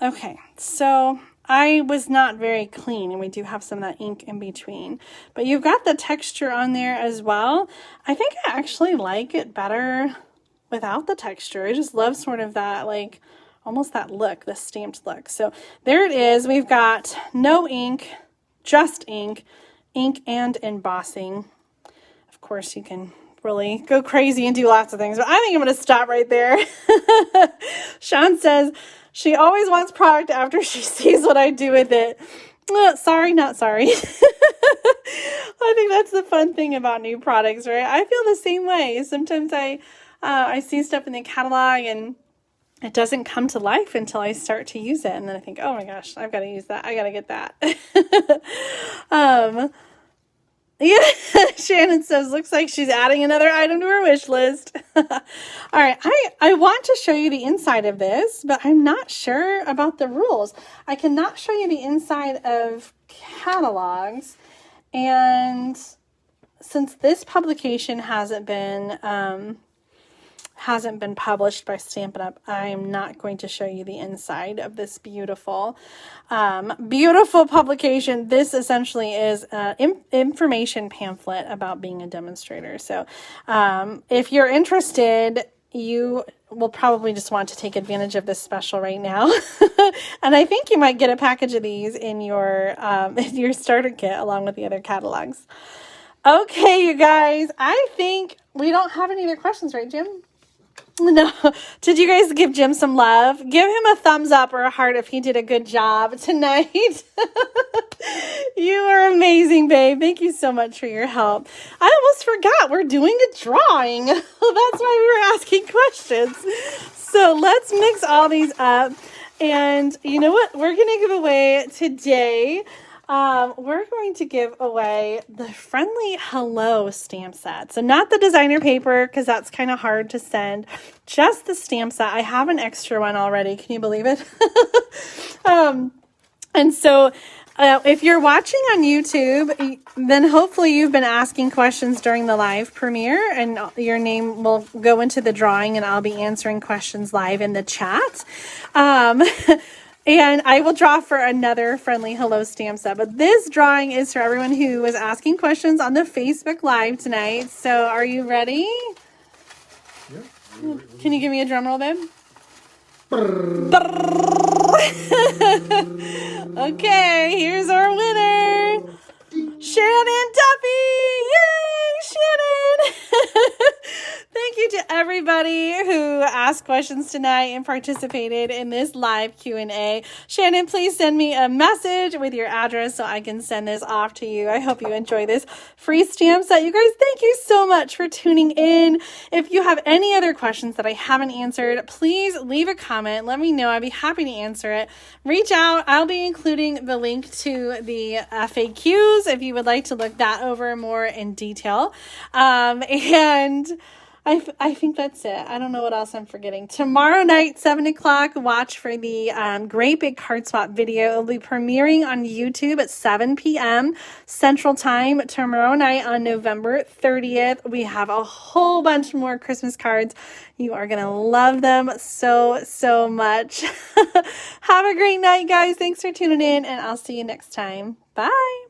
Okay, so I was not very clean, and we do have some of that ink in between. But you've got the texture on there as well. I think I actually like it better without the texture. I just love sort of that, like, almost that look, the stamped look. So there it is. We've got no ink, just ink and embossing. Of course, you can really go crazy and do lots of things, but I think I'm going to stop right there. Sean says she always wants product after she sees what I do with it. Sorry, not sorry. I think that's the fun thing about new products, right? I feel the same way. Sometimes I see stuff in the catalog and it doesn't come to life until I start to use it. And then I think, oh my gosh, I've got to use that. I got to get that. Yeah, Shannon says, looks like she's adding another item to her wish list. All right, I want to show you the inside of this, but I'm not sure about the rules. I cannot show you the inside of catalogs. And since this publication hasn't been published by Stampin' Up, I'm not going to show you the inside of this beautiful publication. This essentially is an information pamphlet about being a demonstrator. So if you're interested, you will probably just want to take advantage of this special right now. And I think you might get a package of these in your starter kit along with the other catalogs. Okay, you guys, I think we don't have any other questions, right, Jim? No. Did you guys give Jim some love? Give him a thumbs up or a heart if he did a good job tonight. You are amazing, babe. Thank you so much for your help. I almost forgot we're doing a drawing. That's why we were asking questions. So let's mix all these up. And you know what? We're going to give away today. We're going to give away the Friendly Hello stamp set. So not the designer paper, because that's kind of hard to send. Just the stamp set. I have an extra one already. Can you believe it? And so if you're watching on YouTube, then hopefully you've been asking questions during the live premiere, and your name will go into the drawing, and I'll be answering questions live in the chat. And I will draw for another Friendly Hello stamp set. But this drawing is for everyone who was asking questions on the Facebook Live tonight. So are you ready? Yep. Can you give me a drum roll, babe? Okay, here's our winner. Shannon Duffy! Yay, Shannon! Thank you to everybody who asked questions tonight and participated in this live Q&A. Shannon, please send me a message with your address so I can send this off to you. I hope you enjoy this free stamp set. You guys, thank you so much for tuning in. If you have any other questions that I haven't answered, please leave a comment. Let me know. I'd be happy to answer it. Reach out. I'll be including the link to the FAQs if you would like to look that over more in detail. And I think that's it. I don't know what else I'm forgetting. Tomorrow night, 7 o'clock, watch for the Great Big Card Swap video. It will be premiering on YouTube at 7 p.m. Central Time tomorrow night on November 30th. We have a whole bunch more Christmas cards. You are going to love them so, so much. Have a great night, guys. Thanks for tuning in, and I'll see you next time. Bye.